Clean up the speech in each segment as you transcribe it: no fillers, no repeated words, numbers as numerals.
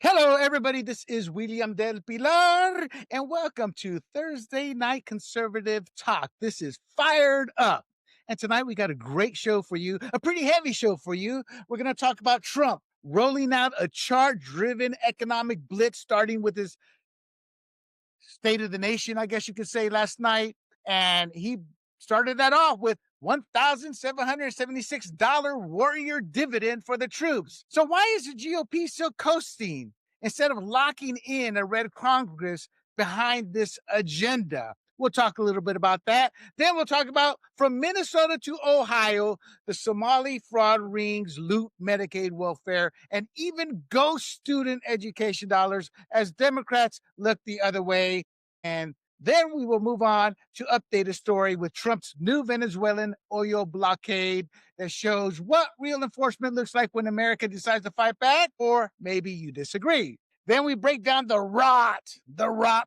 Hello, everybody. This is William Del Pilar, and welcome to Thursday Night Conservative Talk. This is Fired Up. And tonight we got a great show for you, a pretty heavy show for you. We're going to talk about Trump rolling out a chart driven economic blitz, starting with his State of the Nation, I guess you could say, last night. And he started that off with $1,776 Warrior Dividend for the troops. So why is the GOP still coasting instead of locking in a red Congress behind this agenda? We'll talk a little bit about that. Then we'll talk about from Minnesota to Ohio, the Somali fraud rings loot Medicaid welfare and even ghost student education dollars as Democrats look the other way. And then we will move on to update a story with Trump's new Venezuelan oil blockade that shows what real enforcement looks like when America decides to fight back, or maybe you disagree. Then we break down the rot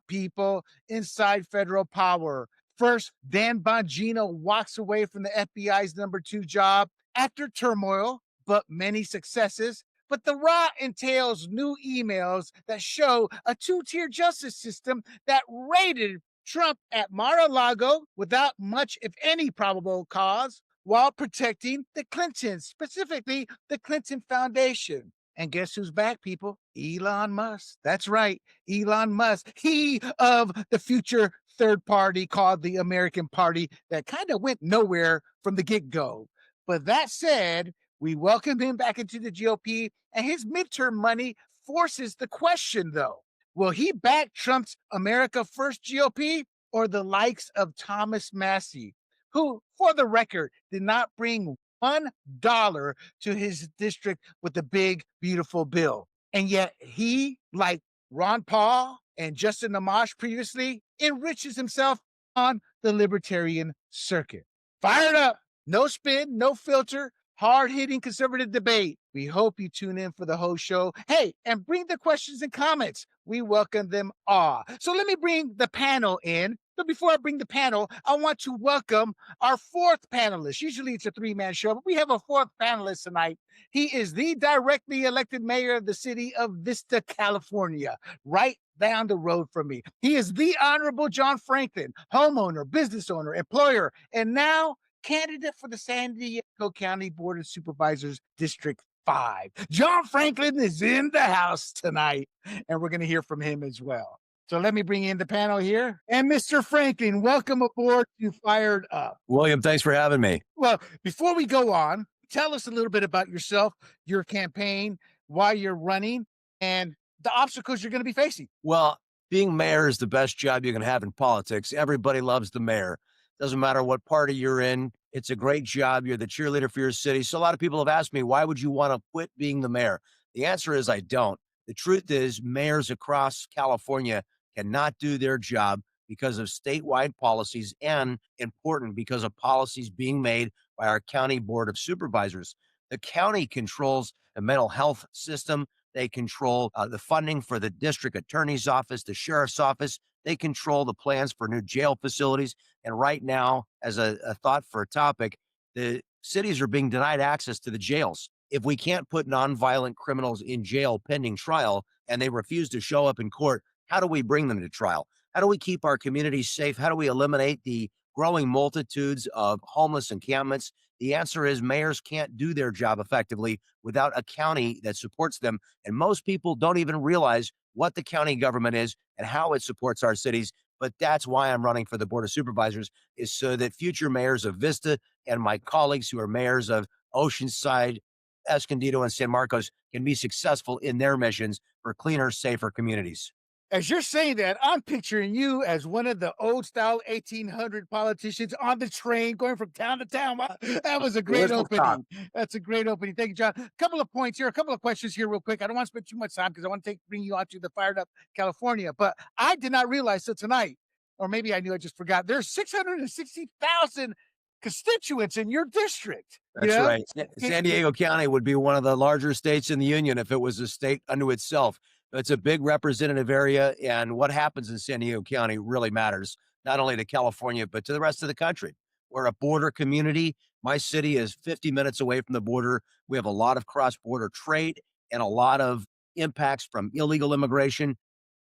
people inside federal power. First, Dan Bongino walks away from the FBI's #2 job after turmoil, but many successes. But the rot entails new emails that show a two-tier justice system that raided Trump at Mar-a-Lago without much, if any, probable cause, while protecting the Clintons, specifically the Clinton Foundation. And guess who's back, people? Elon Musk. That's right, Elon Musk. He of the future third party called the American Party that kind of went nowhere from the get-go. But that said, we welcomed him back into the GOP, and his midterm money forces the question, though. Will he back Trump's America First GOP or the likes of Thomas Massey, who, for the record, did not bring $1 to his district with the big, beautiful bill? And yet he, like Ron Paul and Justin Amash previously, enriches himself on the libertarian circuit. Fired up, no spin, no filter, hard-hitting conservative debate. We hope you tune in for the whole show. Hey, and bring the questions and comments. We welcome them all. So let me bring the panel in. But before I bring the panel, I want to welcome our fourth panelist. Usually it's a three-man show, but we have a fourth panelist tonight. He is the directly elected mayor of the city of Vista, California, right down the road from me. He is the Honorable John Franklin, homeowner, business owner, employer, and now candidate for the San Diego County Board of Supervisors District 5. John Franklin is in the house tonight, and we're going to hear from him as well. So let me bring in the panel here. And Mr. Franklin, welcome aboard to Fired Up. William, thanks for having me. Well, before we go on, tell us a little bit about yourself, your campaign, why you're running, and the obstacles you're going to be facing. Well, being mayor is the best job you can have in politics. Everybody loves the mayor. Doesn't matter what party you're in. It's a great job. You're the cheerleader for your city. So a lot of people have asked me, why would you want to quit being the mayor? The answer is I don't. The truth is mayors across California cannot do their job because of statewide policies and, important, because of policies being made by our county board of supervisors. The county controls the mental health system. They control the funding for the district attorney's office, the sheriff's office. They control the plans for new jail facilities. And right now, as a thought for a topic, the cities are being denied access to the jails. If we can't put nonviolent criminals in jail pending trial and they refuse to show up in court, how do we bring them to trial? How do we keep our communities safe? How do we eliminate the growing multitudes of homeless encampments? The answer is mayors can't do their job effectively without a county that supports them. And most people don't even realize what the county government is and how it supports our cities. But that's why I'm running for the Board of Supervisors, is so that future mayors of Vista and my colleagues who are mayors of Oceanside, Escondido, and San Marcos can be successful in their missions for cleaner, safer communities. As you're saying that, I'm picturing you as one of the old style 1800 politicians on the train going from town to town. Wow, that was a great opening. That's a great opening. Thank you, John. A couple of points here, a couple of questions here real quick. I don't want to spend too much time because I want to bring you out to the Fired Up California, but I did not realize that tonight, or maybe I knew, I just forgot, there's 660,000 constituents in your district. That's right. San Diego County would be one of the larger states in the union if it was a state unto itself. It's a big representative area, and what happens in San Diego County really matters, not only to California, but to the rest of the country. We're a border community. My city is 50 minutes away from the border. We have a lot of cross-border trade and a lot of impacts from illegal immigration.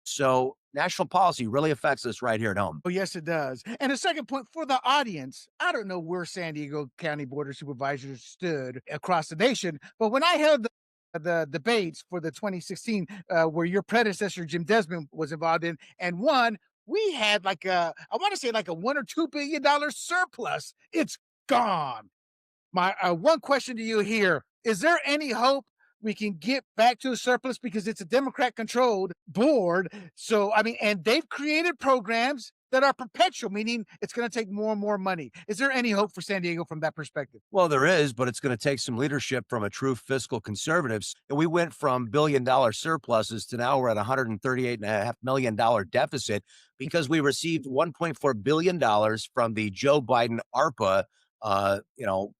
So national policy really affects us right here at home. Oh, yes, it does. And a second point for the audience, I don't know where San Diego County Board of Supervisors stood across the nation, but when I held the debates for the 2016, where your predecessor Jim Desmond was involved in and won, we had like I want to say like a $1 or $2 billion surplus. It's gone. My one question to you here: is there any hope we can get back to a surplus because it's a Democrat controlled board? So, I mean, and they've created programs that are perpetual, meaning it's going to take more and more money. Is there any hope for San Diego from that perspective? Well, there is, but it's going to take some leadership from a true fiscal conservatives. And we went from $1 billion surpluses to now we're at $138.5 million deficit because we received $1.4 billion from the Joe Biden ARPA,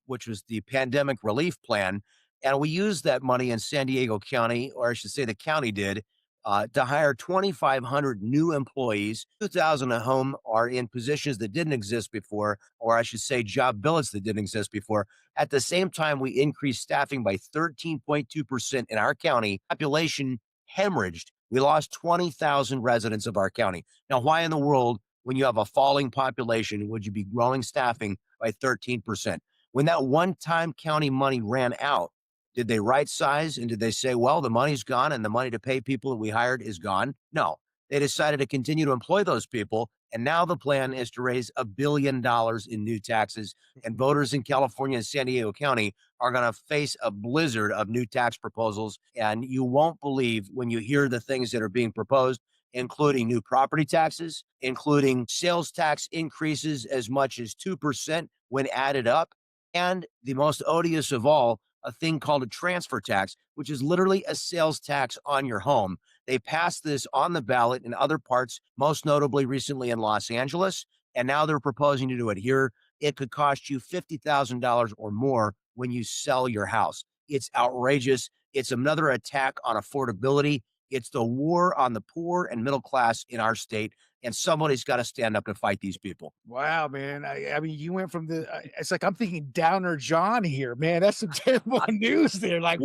which was the pandemic relief plan. And we used that money in San Diego County, or I should say the county did, to hire 2,500 new employees. 2,000 of whom are in positions that didn't exist before, or I should say job billets that didn't exist before. At the same time, we increased staffing by 13.2% in our county. Population hemorrhaged. We lost 20,000 residents of our county. Now, why in the world, when you have a falling population, would you be growing staffing by 13%? When that one-time county money ran out, did they right size and did they say, well, the money's gone and the money to pay people that we hired is gone? No, they decided to continue to employ those people. And now the plan is to raise $1 billion in new taxes. And voters in California and San Diego County are going to face a blizzard of new tax proposals. And you won't believe when you hear the things that are being proposed, including new property taxes, including sales tax increases as much as 2% when added up. And the most odious of all, a thing called a transfer tax, which is literally a sales tax on your home. They passed this on the ballot in other parts, most notably recently in Los Angeles, and now they're proposing to do it here. It could cost you $50,000 or more when you sell your house. It's outrageous. It's another attack on affordability. It's the war on the poor and middle class in our state, and somebody's got to stand up to fight these people. Wow, man. I mean, you went from it's like I'm thinking Downer John here, man. That's some terrible news there. Like,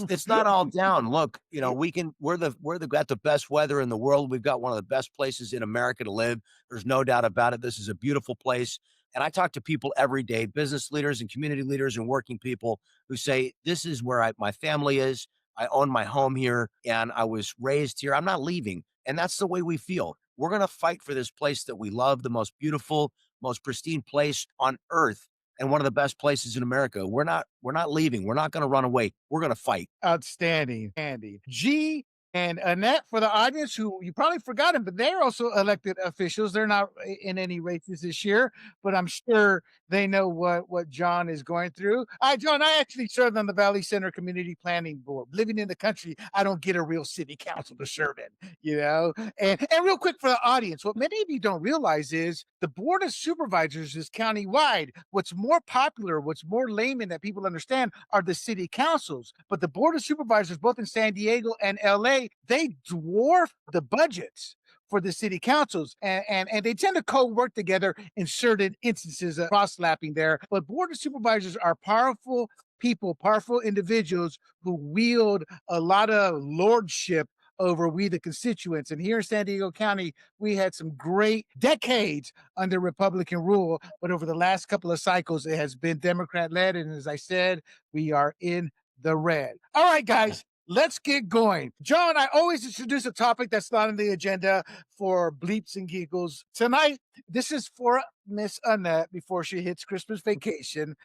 It's not all down. Look, we're got the best weather in the world. We've got one of the best places in America to live. There's no doubt about it. This is a beautiful place. And I talk to people every day, business leaders and community leaders and working people who say, this is where my family is. I own my home here and I was raised here. I'm not leaving. And that's the way we feel. We're going to fight for this place that we love, the most beautiful, most pristine place on earth and one of the best places in America. We're not leaving. We're not going to run away. We're going to fight. outstanding, Andy. G and Annette for the audience who you probably forgotten, but they're also elected officials. They're not in any races this year, but I'm sure they know what John is going through. John, I actually served on the Valley Center Community Planning Board. Living in the country, I don't get a real city council to serve in, you know. And real quick for the audience, what many of you don't realize is the Board of Supervisors is countywide. What's more popular, what's more layman that people understand are the city councils. But the Board of Supervisors, both in San Diego and LA, they dwarf the budgets for the city councils and they tend to co-work together in certain instances of cross-lapping there. But Board of Supervisors are powerful people, powerful individuals who wield a lot of lordship over we the constituents. And here in San Diego County, we had some great decades under Republican rule, but over the last couple of cycles, it has been Democrat led. And as I said, we are in the red. All right, guys. Let's get going. John, I always introduce a topic that's not on the agenda for bleeps and giggles. Tonight, this is for Miss Annette before she hits Christmas vacation.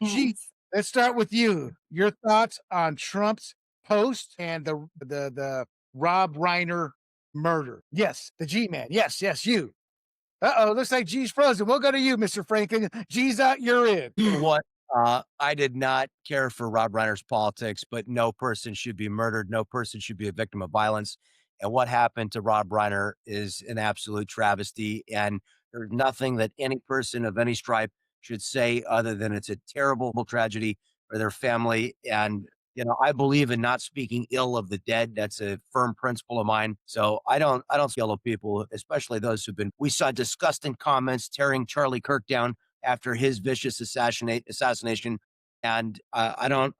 Let's start with you. Your thoughts on Trump's post and the Rob Reiner murder. Yes, the G-Man. Yes, you. Uh-oh, looks like G's frozen. We'll go to you, Mr. Franklin. G's out, you're in. What? I did not care for Rob Reiner's politics, but no person should be murdered. No person should be a victim of violence. And what happened to Rob Reiner is an absolute travesty. And there's nothing that any person of any stripe should say other than it's a terrible tragedy for their family. And, I believe in not speaking ill of the dead. That's a firm principle of mine. So I don't speak ill of people, especially those we saw disgusting comments tearing Charlie Kirk down after his vicious assassination. And I don't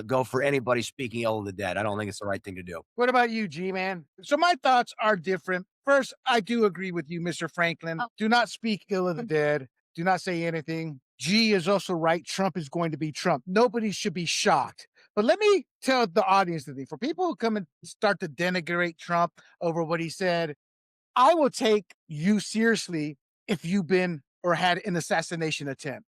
go for anybody speaking ill of the dead. I don't think it's the right thing to do. What about you, G-Man? So my thoughts are different. First, I do agree with you, Mr. Franklin. Do not speak ill of the dead. Do not say anything. G is also right. Trump is going to be Trump. Nobody should be shocked. But let me tell the audience the thing. For people who come and start to denigrate Trump over what he said, I will take you seriously if you've been or had an assassination attempt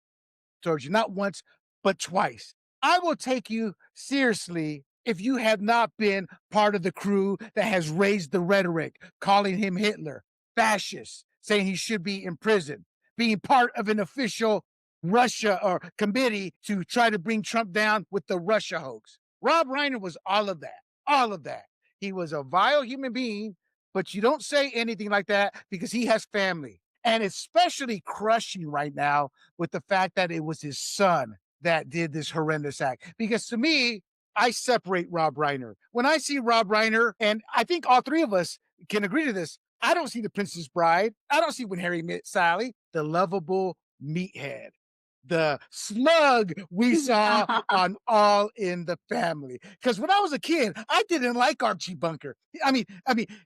towards you, not once, but twice. I will take you seriously if you have not been part of the crew that has raised the rhetoric, calling him Hitler, fascist, saying he should be in prison, being part of an official Russia or committee to try to bring Trump down with the Russia hoax. Rob Reiner was all of that, all of that. He was a vile human being, but you don't say anything like that because he has family. And especially crushing right now with the fact that it was his son that did this horrendous act. Because to me, I separate Rob Reiner. When I see Rob Reiner, and I think all three of us can agree to this, I don't see the Princess Bride. I don't see When Harry Met Sally, the lovable meathead, the slug we saw on All in the Family. Because when I was a kid, I didn't like Archie Bunker. I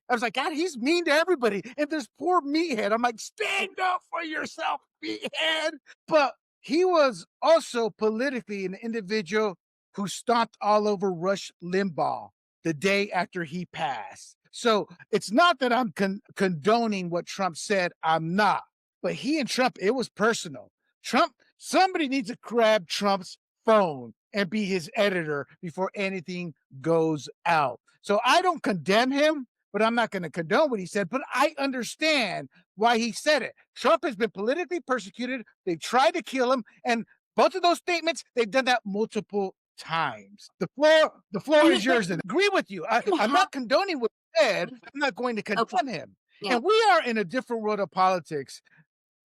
was like, God, he's mean to everybody. And this poor meathead, I'm like, stand up for yourself, meathead. But he was also politically an individual who stomped all over Rush Limbaugh the day after he passed. So it's not that I'm condoning what Trump said. I'm not. But he and Trump, it was personal. Trump, somebody needs to grab Trump's phone and be his editor before anything goes out. So I don't condemn him, but I'm not going to condone what he said. But I understand why he said it. Trump has been politically persecuted. They've tried to kill him. And both of those statements, they've done that multiple times. The floor is yours. And I agree with you. I'm not condoning what he said. I'm not going to condemn him. Yeah. And we are in a different world of politics.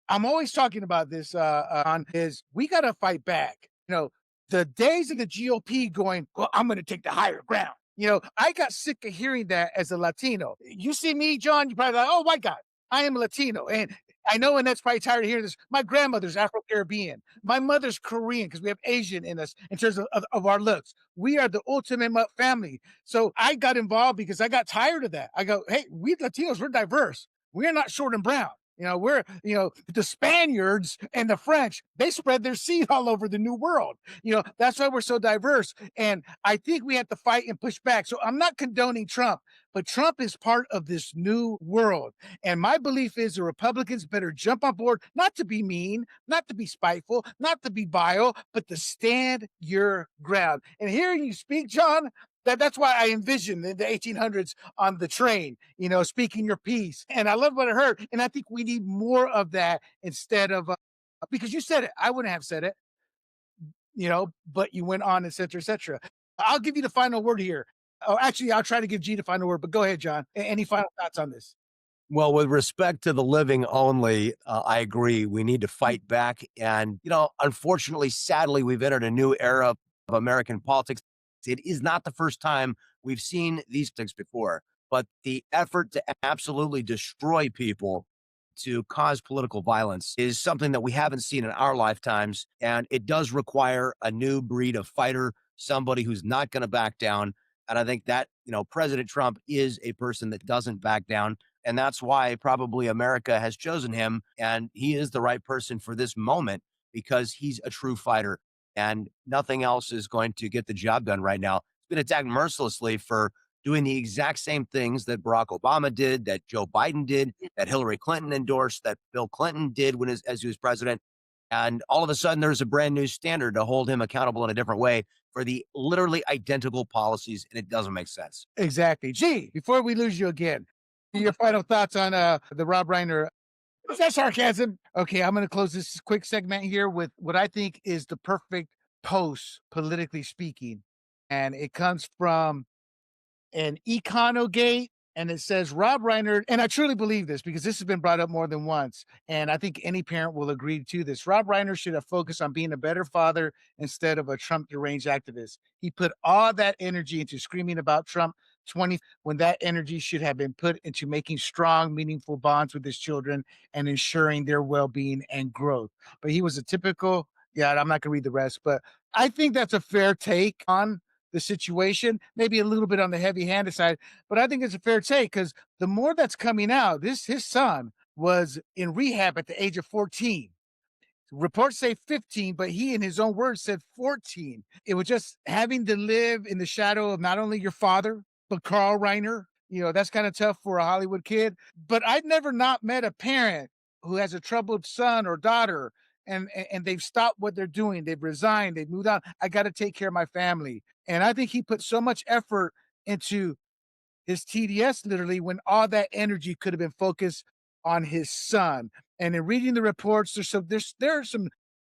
I'm always talking about this on is we got to fight back. The days of the GOP going, well, I'm going to take the higher ground. I got sick of hearing that as a Latino. You see me, John, you probably like, oh, white guy. I am a Latino. And I know Annette's probably tired of hearing this. My grandmother's Afro-Caribbean. My mother's Korean because we have Asian in us in terms of our looks. We are the ultimate family. So I got involved because I got tired of that. I go, hey, we Latinos, we're diverse. We're not short and brown. The Spaniards and the French, they spread their seed all over the New World. That's why we're so diverse. And I think we have to fight and push back. So I'm not condoning Trump, but Trump is part of this new world. And my belief is the Republicans better jump on board, not to be mean, not to be spiteful, not to be vile, but to stand your ground. And hearing you speak, John, that's why I envisioned the 1800s on the train, speaking your piece. And I love what I heard. And I think we need more of that instead of, because you said it, I wouldn't have said it, but you went on, et cetera, et cetera. I'll give you the final word here. Oh, actually, I'll try to give G the final word, but go ahead, John. Any final thoughts on this? Well, with respect to the living only, I agree. We need to fight back. And, unfortunately, sadly, we've entered a new era of American politics. It is not the first time we've seen these things before, but the effort to absolutely destroy people, to cause political violence, is something that we haven't seen in our lifetimes. And it does require a new breed of fighter, somebody who's not going to back down. And I think that, President Trump is a person that doesn't back down. And that's why probably America has chosen him. And he is the right person for this moment because he's a true fighter. And nothing else is going to get the job done right now. He's been attacked mercilessly for doing the exact same things that Barack Obama did, that Joe Biden did, that Hillary Clinton endorsed, that Bill Clinton did as he was president. And all of a sudden, there's a brand new standard to hold him accountable in a different way for the literally identical policies, and it doesn't make sense. Exactly. Gee, before we lose you again, your final thoughts on the Rob Reiner. Is that sarcasm? Okay, I'm going to close this quick segment here with what I think is the perfect post, politically speaking. And it comes from an Econogate, and it says Rob Reiner, and I truly believe this because this has been brought up more than once, and I think any parent will agree to this. Rob Reiner should have focused on being a better father instead of a Trump deranged activist. He put all that energy into screaming about Trump when that energy should have been put into making strong, meaningful bonds with his children and ensuring their well-being and growth. But he was a typical, I'm not going to read the rest, but I think that's a fair take on the situation, maybe a little bit on the heavy-handed side, but I think it's a fair take because the more that's coming out, this his son was in rehab at the age of 14. Reports say 15, but he, in his own words, said 14. It was just having to live in the shadow of not only your father, but Carl Reiner. That's kind of tough for a Hollywood kid. But I'd never not met a parent who has a troubled son or daughter and they've stopped what they're doing. They've resigned, they've moved on. I got to take care of my family. And I think he put so much effort into his TDS literally when all that energy could have been focused on his son. And in reading the reports, there are some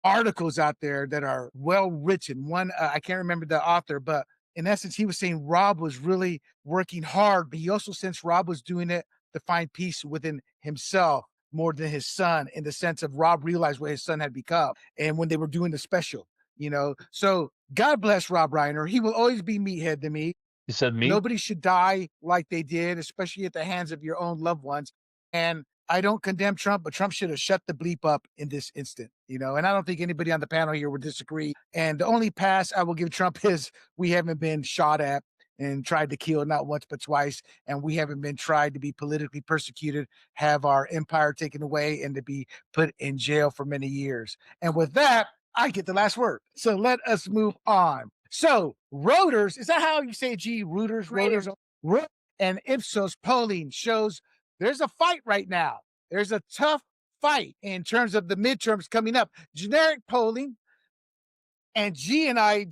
articles out there that are well written. One I can't remember the author, but in essence, he was saying Rob was really working hard, but he also sensed Rob was doing it to find peace within himself more than his son, in the sense of Rob realized what his son had become. And when they were doing the special. So God bless Rob Reiner. He will always be meathead to me. You said me? Nobody should die like they did, especially at the hands of your own loved ones. And I don't condemn Trump, but Trump should have shut the bleep up in this instant. And I don't think anybody on the panel here would disagree. And the only pass I will give Trump is we haven't been shot at and tried to kill not once but twice, and we haven't been tried to be politically persecuted, have our empire taken away, and to be put in jail for many years. And with that, I get the last word. So let us move on. So Reuters, is that how you say G? Reuters, and Ipsos polling shows there's a fight right now. There's a tough fight in terms of the midterms coming up. Generic polling, and G and I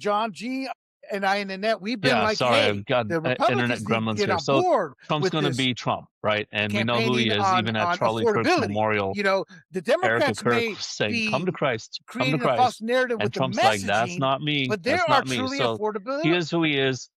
and Annette, we've been like, sorry, hey, I've got the internet Republicans need to gremlins get here. on So board Trump's with going to this be Trump, right? And we know who he campaigning is, even at on Charlie Kirk's affordability. memorial. The Erica Democrats Kirk may saying, "Come to be Christ, come to creating a false Christ," narrative and with the Trump's like, "That's messaging, not me. but there That's are not me." truly So affordability he is who he is.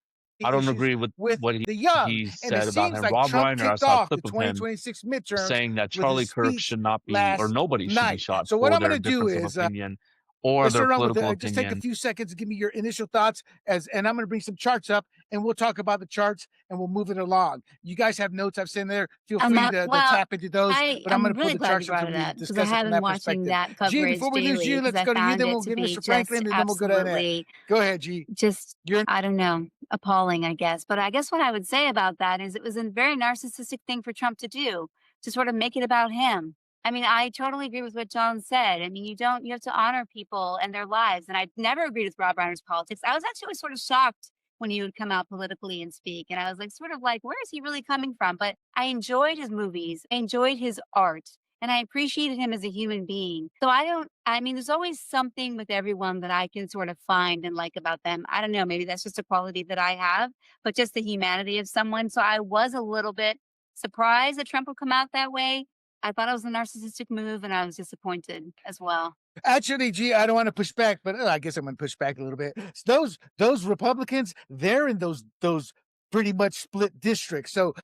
I don't issues agree with with what the young. he And it said about seems him. like Rob Trump Reiner, I kicked saw a off the clip of him 2026 midterms saying that with his Charlie Kirk speech should not be, or last nobody should be night. shot So what for I'm going their to do difference of is opinion or let's their start on with political just take a opinion. few seconds to give me your initial thoughts and I'm going to bring some charts up and we'll talk about the charts and we'll move it along. You guys have notes I've sent there. Feel free to Well, tap into those, but I'm I'm going to pull really the glad you charts up brought so it we up because I discuss it have from been that watching perspective. that G, coverage before we lose daily you, because let's I go to you, found then it we'll to give be Mr. just Franklin, and then we'll go to Annette. absolutely, Go ahead, G. just, You're I don't know, appalling, I guess. But I guess what I would say about that is it was a very narcissistic thing for Trump to do, to sort of make it about him. I mean, I totally agree with what John said. I mean, you have to honor people and their lives. And I never agreed with Rob Reiner's politics. I was actually sort of shocked when he would come out politically and speak. And I was like, sort of like, where is he really coming from? But I enjoyed his movies, I enjoyed his art, and I appreciated him as a human being. So I mean, there's always something with everyone that I can sort of find and like about them. I don't know, maybe that's just a quality that I have, but just the humanity of someone. So I was a little bit surprised that Trump would come out that way. I thought it was a narcissistic move and I was disappointed as well. actually, G, I don't want to push back, but I guess I'm going to push back a little bit. Those Republicans, they're in those pretty much split districts. So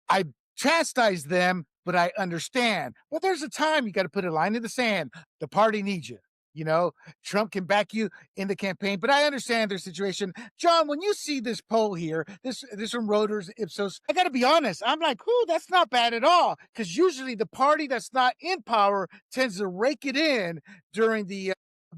I chastise them, but I understand. But there's a time you got to put a line in the sand. The party needs you. Trump can back you in the campaign, but I understand their situation. John, when you see this poll here, this from Reuters, Ipsos, I got to be honest. I'm like, that's not bad at all. Because usually the party that's not in power tends to rake it in during the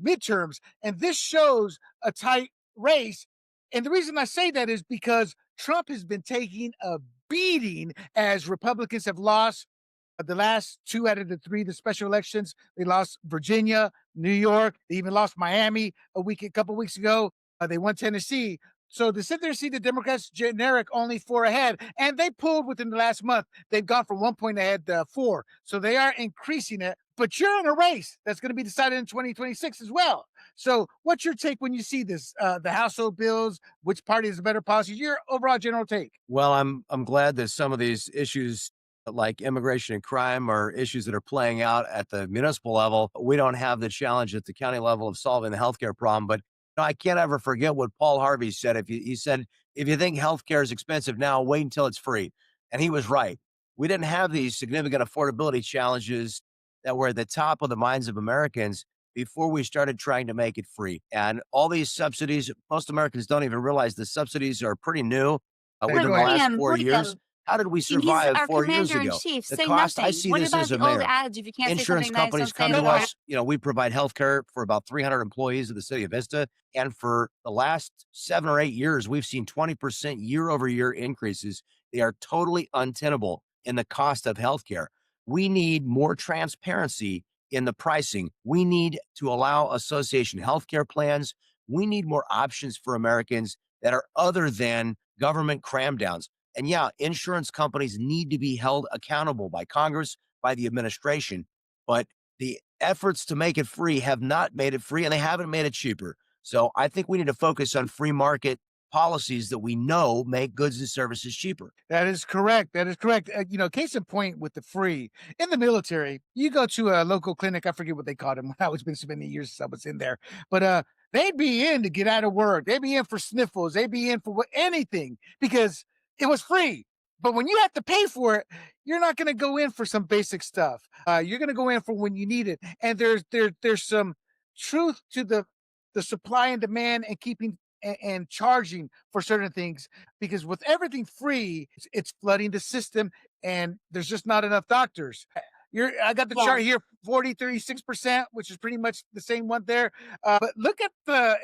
midterms. And this shows a tight race. And the reason I say that is because Trump has been taking a beating as Republicans have lost the last two out of the three, the special elections. They lost Virginia, New York. They even lost Miami a couple weeks ago. They won Tennessee. So to sit there and see the Democrats generic only 4 ahead, and they pulled within the last month. They've gone from 1 point ahead to 4. So they are increasing it. But you're in a race that's going to be decided in 2026 as well. So what's your take when you see this? The household bills, which party has a better policy? Your overall general take? Well, I'm glad that some of these issues like immigration and crime are issues that are playing out at the municipal level. We don't have the challenge at the county level of solving the healthcare problem. But I can't ever forget what Paul Harvey said. He said, if you think healthcare is expensive now, wait until it's free. And he was right. We didn't have these significant affordability challenges that were at the top of the minds of Americans before we started trying to make it free. And all these subsidies, most Americans don't even realize the subsidies are pretty new within the last 4 years. How did we And he's survive our 4 years commander in ago? chief. The Say cost, I nothing. see What this about as a the old mayor. adage, if you can't say Insurance something nice, companies don't say come it to right? us. We provide health care for about 300 employees of the city of Vista. And for the last 7 or 8 years, we've seen 20% year over year increases. They are totally untenable in the cost of healthcare. We need more transparency in the pricing. We need to allow association healthcare plans. We need more options for Americans that are other than government cram downs. And yeah, insurance companies need to be held accountable by Congress, by the administration, but the efforts to make it free have not made it free, and they haven't made it cheaper. So I think we need to focus on free market policies that we know make goods and services cheaper. That is correct. That is correct. Case in point with the free in the military, you go to a local clinic. I forget what they called them. It's been so many years since I was in there, but they'd be in to get out of work. They'd be in for sniffles. They'd be in for anything because it was free. But when you have to pay for it, you're not going to go in for some basic stuff. You're going to go in for when you need it. And there's some truth to the supply and demand and keeping and charging for certain things, because with everything free, it's flooding the system and there's just not enough doctors. I got the chart here, 36%, which is pretty much the same one there. But look at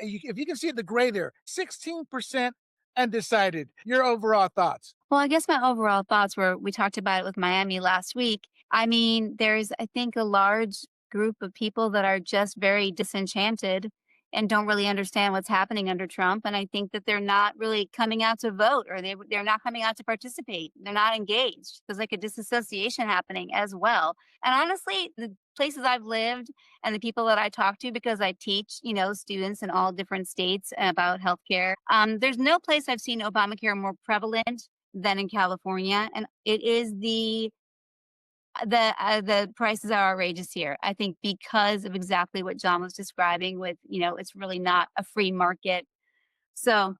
if you can see the gray there, 16% undecided. Your overall thoughts? Well, I guess my overall thoughts were, we talked about it with Miami last week. I mean, there's, I think, a large group of people that are just very disenchanted and don't really understand what's happening under Trump. And I think that they're not really coming out to vote, or they're not coming out to participate. They're not engaged. There's like a disassociation happening as well. And honestly, the places I've lived and the people that I talk to, because I teach, students in all different states about healthcare, there's no place I've seen Obamacare more prevalent than in California. And it is the prices are outrageous here, I think, because of exactly what John was describing with, it's really not a free market. So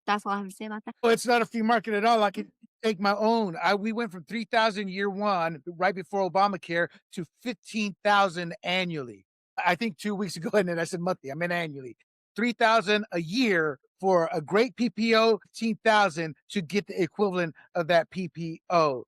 that's all I have to say about that. Well, it's not a free market at all. I can take my own. We went from 3,000 year one, right before Obamacare, to 15,000 annually. I think 2 weeks ago, and then I said monthly, I meant annually. 3,000 a year for a great PPO, 15,000 to get the equivalent of that PPO.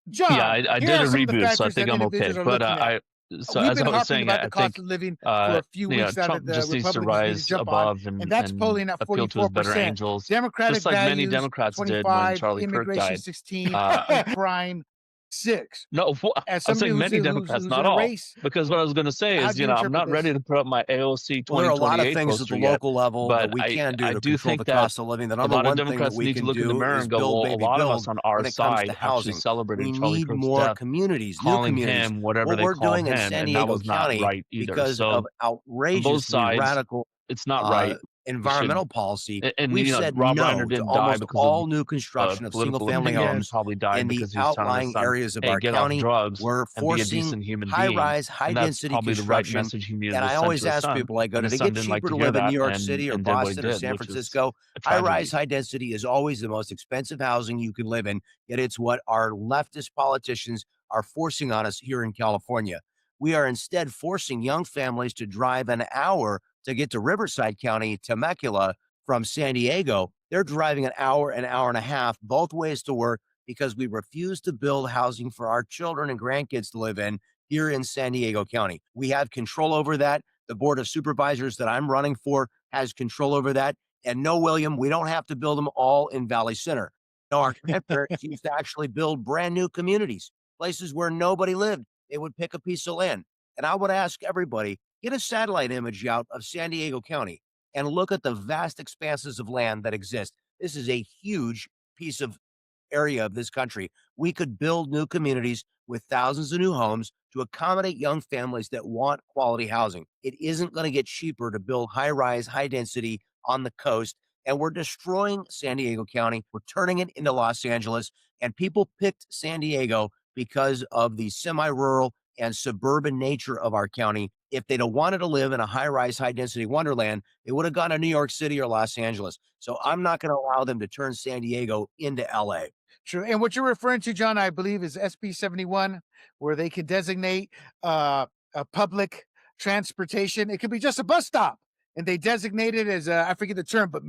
John, Yeah, I here did are a some of the reboot, so I factors think that I'm okay. individuals are But looking at. so We've as been I was harping saying, about I the cost think of living for a few weeks now that Trump the just needs to Republicans need to rise jump on, above and that's polling at appeal to his better 44%. angels, Democratic just like many values, Democrats did when 25, Charlie Kirk immigration, died. 16, Uh, crime, 6. no, As I'm somebody saying many who's Democrats, in not a all, race, because what I was going to say how is, do you I'm interpret not ready this? to put up my AOC Well, there are a lot of 2028 things at poster the yet, local level that but we can do I to do control think the that cost of living. The a number lot of one thing that Democrats we need to can look in the do mirror is and go, build, well, a baby, lot of build us on our when it comes side to actually housing. celebrated We Charlie need Kirk's more death, communities, new calling communities. him whatever What they we're called doing in him, San and that Diego was not County, right either. because So of on both outrageously sides, radical it's not right. We should, environmental policy, and we've said Rob Reiner no to didn't die almost because of all new construction of single political family opinion. He homes Yes. probably died in the because he was telling his outlying son, areas of "Hey, our get off county. drugs We're and be a forcing decent human high being." rise, high And that's density probably the right construction. message he needed And to I send always to his ask son. people, I go, And did his it son get didn't like cheaper to to hear live in New that, York City or and did what he Boston or did, San which was Francisco? a High tragedy. rise, high density is always the most expensive housing you can live in, yet it's what our leftist politicians are forcing on us here in California. We are instead forcing young families to drive an hour to get to Riverside County, Temecula, from San Diego. They're driving an hour and a half both ways to work because we refuse to build housing for our children and grandkids to live in here in San Diego County. We have control over that. The Board of Supervisors that I'm running for has control over that. And no, William, we don't have to build them all in Valley Center. No, our grandparents used to actually build brand new communities, places where nobody lived. They would pick a piece of land. And I would ask everybody, get a satellite image out of San Diego County and look at the vast expanses of land that exist. This is a huge piece of area of this country. We could build new communities with thousands of new homes to accommodate young families that want quality housing. It isn't going to get cheaper to build high rise, high density on the coast. And we're destroying San Diego County. We're turning it into Los Angeles. And people picked San Diego because of the semi rural and suburban nature of our county. If they'd have wanted to live in a high rise, high density wonderland, they would have gone to New York City or Los Angeles. So I'm not going to allow them to turn San Diego into LA. True. And what you're referring to, John, I believe is SB 71, where they can designate a public transportation. It could be just a bus stop. and they designate it as I forget the term, but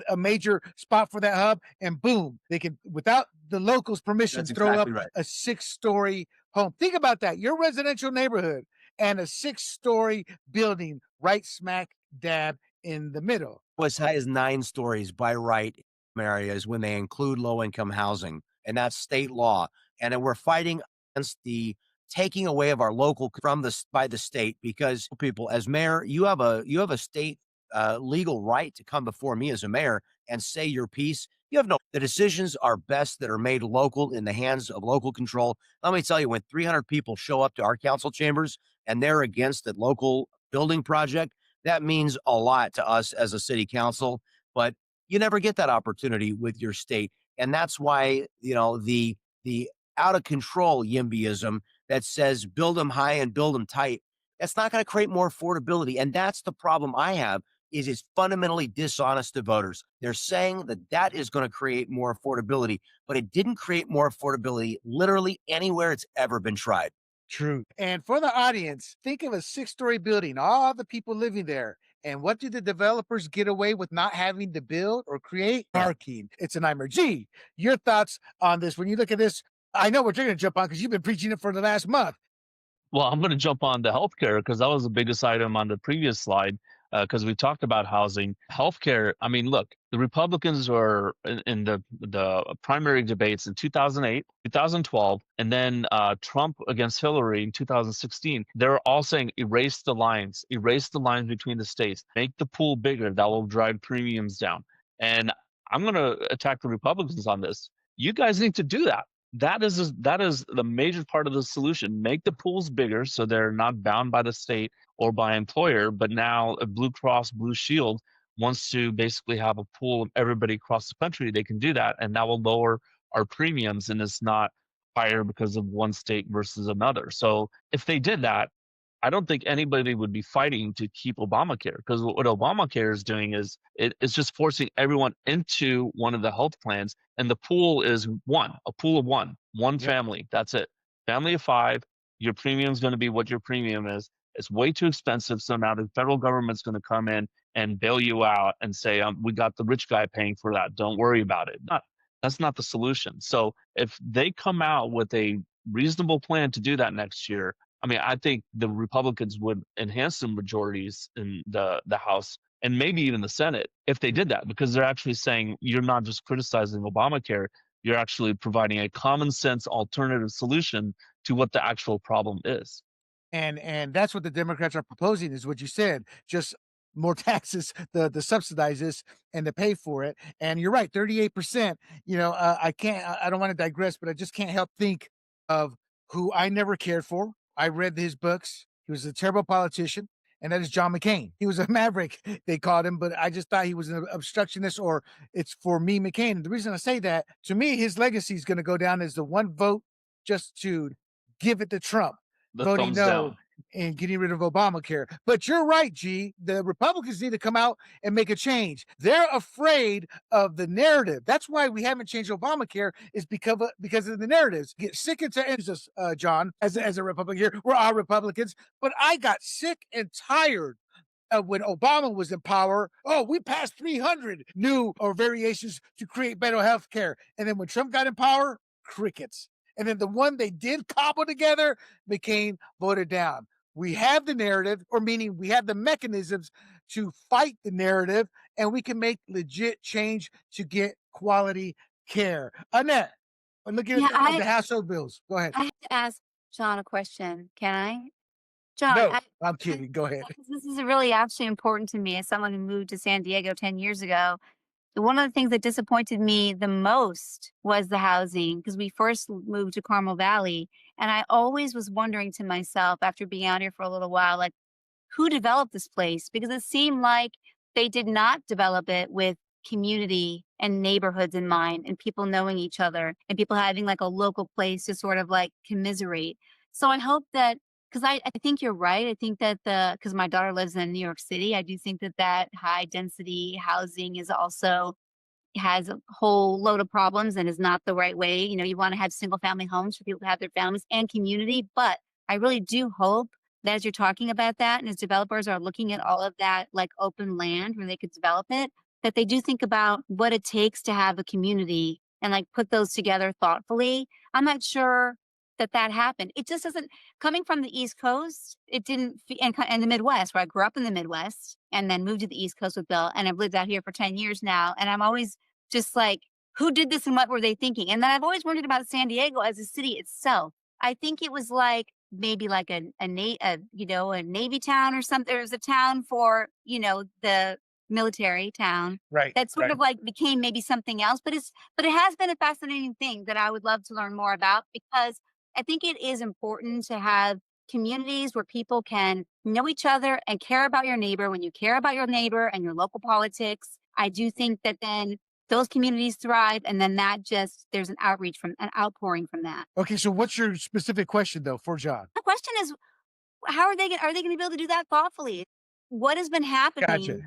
a major spot for that hub, and boom, they can, without the locals' permission, That's throw exactly up right. a 6-story home. Think about that. Your residential neighborhood and a 6-story building right smack dab in the middle. As high as 9 stories by right in areas when they include low-income housing, and that's state law. And then we're fighting against the taking away of our local from by the state, because people, as mayor, you have a state legal right to come before me as a mayor and say your piece. You have no. The decisions are best that are made local, in the hands of local control. Let me tell you, when 300 people show up to our council chambers and they're against the local building project, that means a lot to us as a city council. But you never get that opportunity with your state, and that's why, the out of control YIMBYism that says build them high and build them tight, that's not going to create more affordability. And that's the problem I have, is it's fundamentally dishonest to voters. They're saying that is going to create more affordability, but it didn't create more affordability literally anywhere it's ever been tried. True. And for the audience, think of a 6-story building, all the people living there. And what do the developers get away with not having to build or create? Parking. It's an nightmare. Gee, your thoughts on this? When you look at this, I know what you're going to jump on because you've been preaching it for the last month. Well, I'm going to jump on the healthcare because that was the biggest item on the previous slide. Because we talked about housing, healthcare. I mean, look, the Republicans were in the primary debates in 2008, 2012, and then Trump against Hillary in 2016. They're all saying erase the lines between the states, make the pool bigger. That will drive premiums down. And I'm going to attack the Republicans on this. You guys need to do that. That is the major part of the solution. Make the pools bigger so they're not bound by the state or by employer. But now a Blue Cross Blue Shield wants to basically have a pool of everybody across the country. They can do that, and that will lower our premiums, and it's not higher because of one state versus another. So if they did that, I don't think anybody would be fighting to keep Obamacare, because what Obamacare is doing is it's just forcing everyone into one of the health plans, and the pool is a pool of one Yep. family. That's it. Family of 5. Your premium is going to be what your premium is. It's way too expensive, so now the federal government's going to come in and bail you out and say, we got the rich guy paying for that. Don't worry about it. That's not the solution. So if they come out with a reasonable plan to do that next year, I mean, I think the Republicans would enhance the majorities in the House and maybe even the Senate if they did that, because they're actually saying you're not just criticizing Obamacare, you're actually providing a common sense alternative solution to what the actual problem is. And that's what the Democrats are proposing, is what you said, just more taxes, the subsidize this and to pay for it. And you're right, 38%. I don't want to digress, but I just can't help think of who I never cared for. I read his books. He was a terrible politician, and that is John McCain. He was a maverick, they called him, but I just thought he was an obstructionist, or it's for me, McCain. And the reason I say that, to me, his legacy is going to go down as the one vote just to give it to Trump, The voting thumbs no down. and getting rid of Obamacare. But you're right, G. The Republicans need to come out and make a change. They're afraid of the narrative. That's why we haven't changed Obamacare, is because of the narratives. Get sick and tired, John, as a Republican here. We're all Republicans, but I got sick and tired when Obama was in power. Oh, we passed 300 new or variations to create better health care. And then when Trump got in power, crickets. And then the one they did cobble together, McCain voted down. We have the narrative, or meaning we have the mechanisms to fight the narrative, and we can make legit change to get quality care. Annette, I'm looking at the household bills. Go ahead. I have to ask John a question. Can I? John, No, I'm kidding. Go ahead. this is really actually important to me as someone who moved to San Diego 10 years ago. One of the things that disappointed me the most was the housing, because we first moved to Carmel Valley, and I always was wondering to myself, after being out here for a little while, like, who developed this place? Because it seemed like they did not develop it with community and neighborhoods in mind, and people knowing each other, and people having like a local place to sort of like commiserate. So I hope that, because I think you're right. I think that because my daughter lives in New York City, I do think that high density housing is also has a whole load of problems and is not the right way. You want to have single family homes for people to have their families and community. But I really do hope that as you're talking about that and as developers are looking at all of that like open land where they could develop it, that they do think about what it takes to have a community and like put those together thoughtfully. I'm not sure that that happened. It just doesn't, coming from the East Coast, it didn't, and the Midwest, where I grew up in the Midwest and then moved to the East Coast with Bill. And I've lived out here for 10 years now. And I'm always just like, who did this and what were they thinking? And then I've always wondered about San Diego as a city itself. I think it was like maybe like a Navy town or something. There was a town for, the military town Right. that sort right. of like became maybe something else. But it has been a fascinating thing that I would love to learn more about, because I think it is important to have communities where people can know each other and care about your neighbor. When you care about your neighbor and your local politics, I do think that then those communities thrive, and then there's an outpouring from that. Okay, so what's your specific question though for John? The question is, how are they going to be able to do that thoughtfully? What has been happening Gotcha.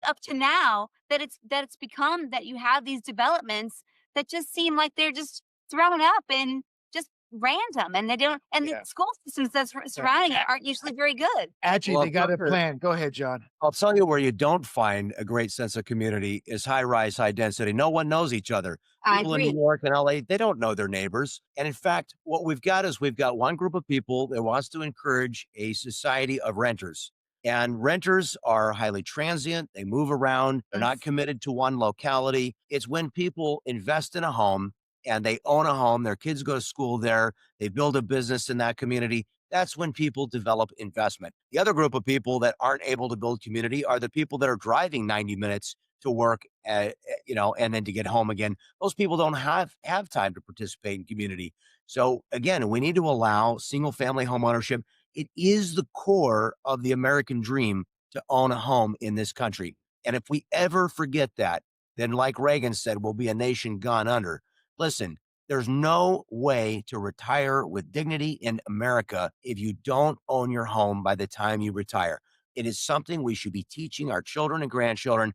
up to now that it's become that you have these developments that just seem like they're just thrown up and just random, and they don't, and Yeah. the school systems that's surrounding it aren't usually very good. Actually, Well, they got a Tucker- plan. Go ahead, John. I'll tell you where you don't find a great sense of community is high rise, high density. No one knows each other. I People in agree. New York and LA, they don't know their neighbors. And in fact, what we've got is we've got one group of people that wants to encourage a society of renters. And renters are highly transient. They move around. They're not Yes. committed to one locality. It's when people invest in a home and they own a home, their kids go to school there, they build a business in that community. That's when people develop investment. The other group of people that aren't able to build community are the people that are driving 90 minutes to work, and then to get home again. Those people don't have time to participate in community. So again, we need to allow single family home ownership. It is the core of the American dream to own a home in this country. And if we ever forget that, then like Reagan said, we'll be a nation gone under. Listen, there's no way to retire with dignity in America if you don't own your home by the time you retire. It is something we should be teaching our children and grandchildren.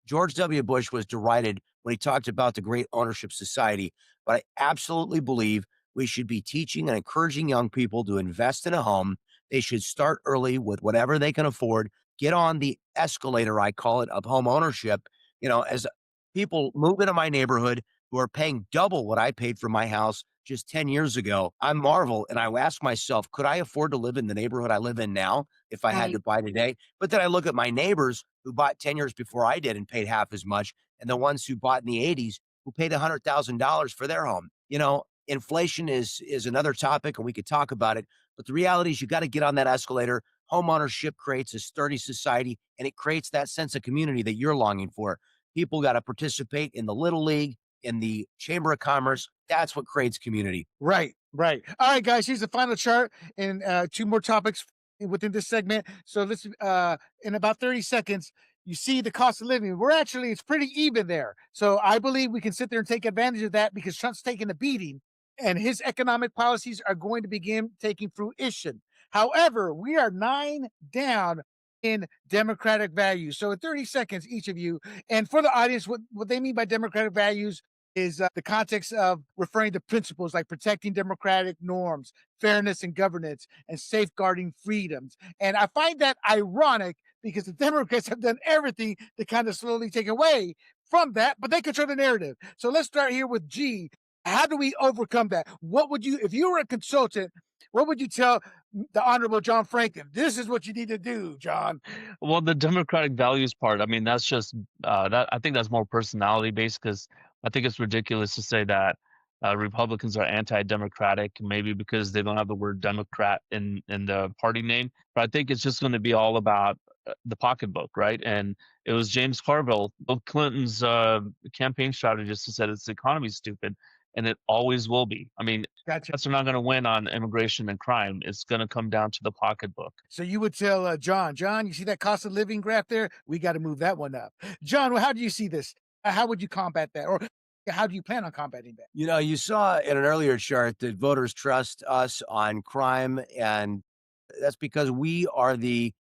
George W. Bush was derided when he talked about the great ownership society, but I absolutely believe we should be teaching and encouraging young people to invest in a home. They should start early with whatever they can afford, get on the escalator, I call it, of home ownership. As people move into my neighborhood who are paying double what I paid for my house just 10 years ago, I marvel and I ask myself, could I afford to live in the neighborhood I live in now if I had to buy today? But then I look at my neighbors who bought 10 years before I did and paid half as much, and the ones who bought in the 80s who paid $100,000 for their home. Inflation is another topic, and we could talk about it. But the reality is you got to get on that escalator. Home ownership creates a sturdy society, and it creates that sense of community that you're longing for. People got to participate in the Little League, in the Chamber of Commerce. That's what creates community. Right. All right, guys, here's the final chart and two more topics within this segment. So let's in about 30 seconds, you see the cost of living. It's pretty even there. So I believe we can sit there and take advantage of that because Trump's taking a beating and his economic policies are going to begin taking fruition. However, we are 9 down in democratic values. So in 30 seconds, each of you, and for the audience, what they mean by democratic values is the context of referring to principles like protecting democratic norms, fairness and governance, and safeguarding freedoms. And I find that ironic because the Democrats have done everything to kind of slowly take away from that, but they control the narrative. So let's start here with G. How do we overcome that? What would you, if you were a consultant, what would you tell the Honorable John Franklin? This is what you need to do, John. Well, the democratic values part, I mean, that's just that. I think that's more personality based, because I think it's ridiculous to say that Republicans are anti-democratic, maybe because they don't have the word Democrat in the party name. But I think it's just going to be all about the pocketbook, right? And it was James Carville, Bill Clinton's campaign strategist, who said it's the economy's stupid, and it always will be. I mean, Gotcha. Democrats are not going to win on immigration and crime. It's going to come down to the pocketbook. So you would tell John, you see that cost of living graph there? We got to move that one up. John, how do you see this? How would you combat that? Or how do you plan on combating that? You saw in an earlier chart that voters trust us on crime, and that's because we're the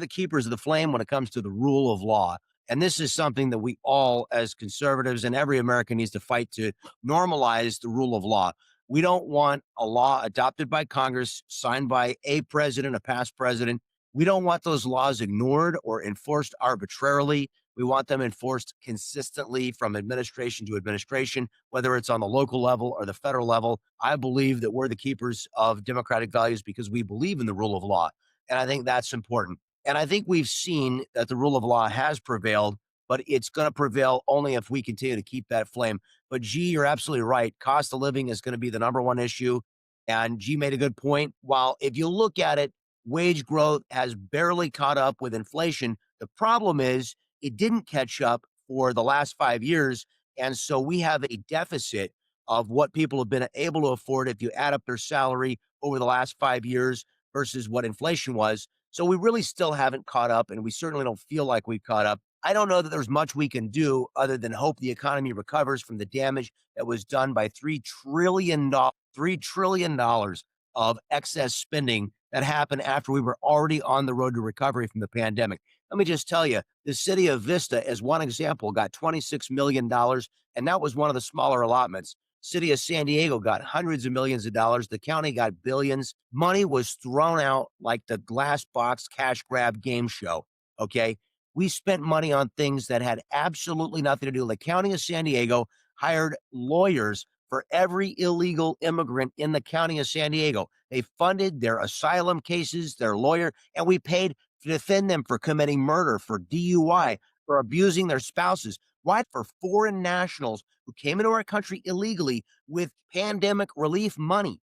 keepers of the flame when it comes to the rule of law. And this is something that we all, as conservatives and every American, needs to fight to normalize the rule of law. We don't want a law adopted by Congress, signed by a president, a past president. We don't want those laws ignored or enforced arbitrarily. We want them enforced consistently from administration to administration, whether it's on the local level or the federal level. I believe that we're the keepers of democratic values because we believe in the rule of law. And I think that's important. And I think we've seen that the rule of law has prevailed, but it's going to prevail only if we continue to keep that flame. But G, you're absolutely right. Cost of living is going to be the number one issue. And G made a good point. While if you look at it, wage growth has barely caught up with inflation. The problem is it didn't catch up for the last 5 years. And so we have a deficit of what people have been able to afford if you add up their salary over the last 5 years versus what inflation was. So we really still haven't caught up, and we certainly don't feel like we've caught up. I don't know that there's much we can do other than hope the economy recovers from the damage that was done by $3 trillion of excess spending that happened after we were already on the road to recovery from the pandemic. Let me just tell you, the city of Vista, as one example, got $26 million, and that was one of the smaller allotments. City of San Diego got hundreds of millions of dollars. The county got billions. Money was thrown out like the glass box cash grab game show. Okay. We spent money on things that had absolutely nothing to do. The county of San Diego hired lawyers for every illegal immigrant in the county of San Diego. They funded their asylum cases, their lawyer, and we paid to defend them for committing murder, for DUI, for abusing their spouses. Why? For foreign nationals who came into our country illegally with pandemic relief money,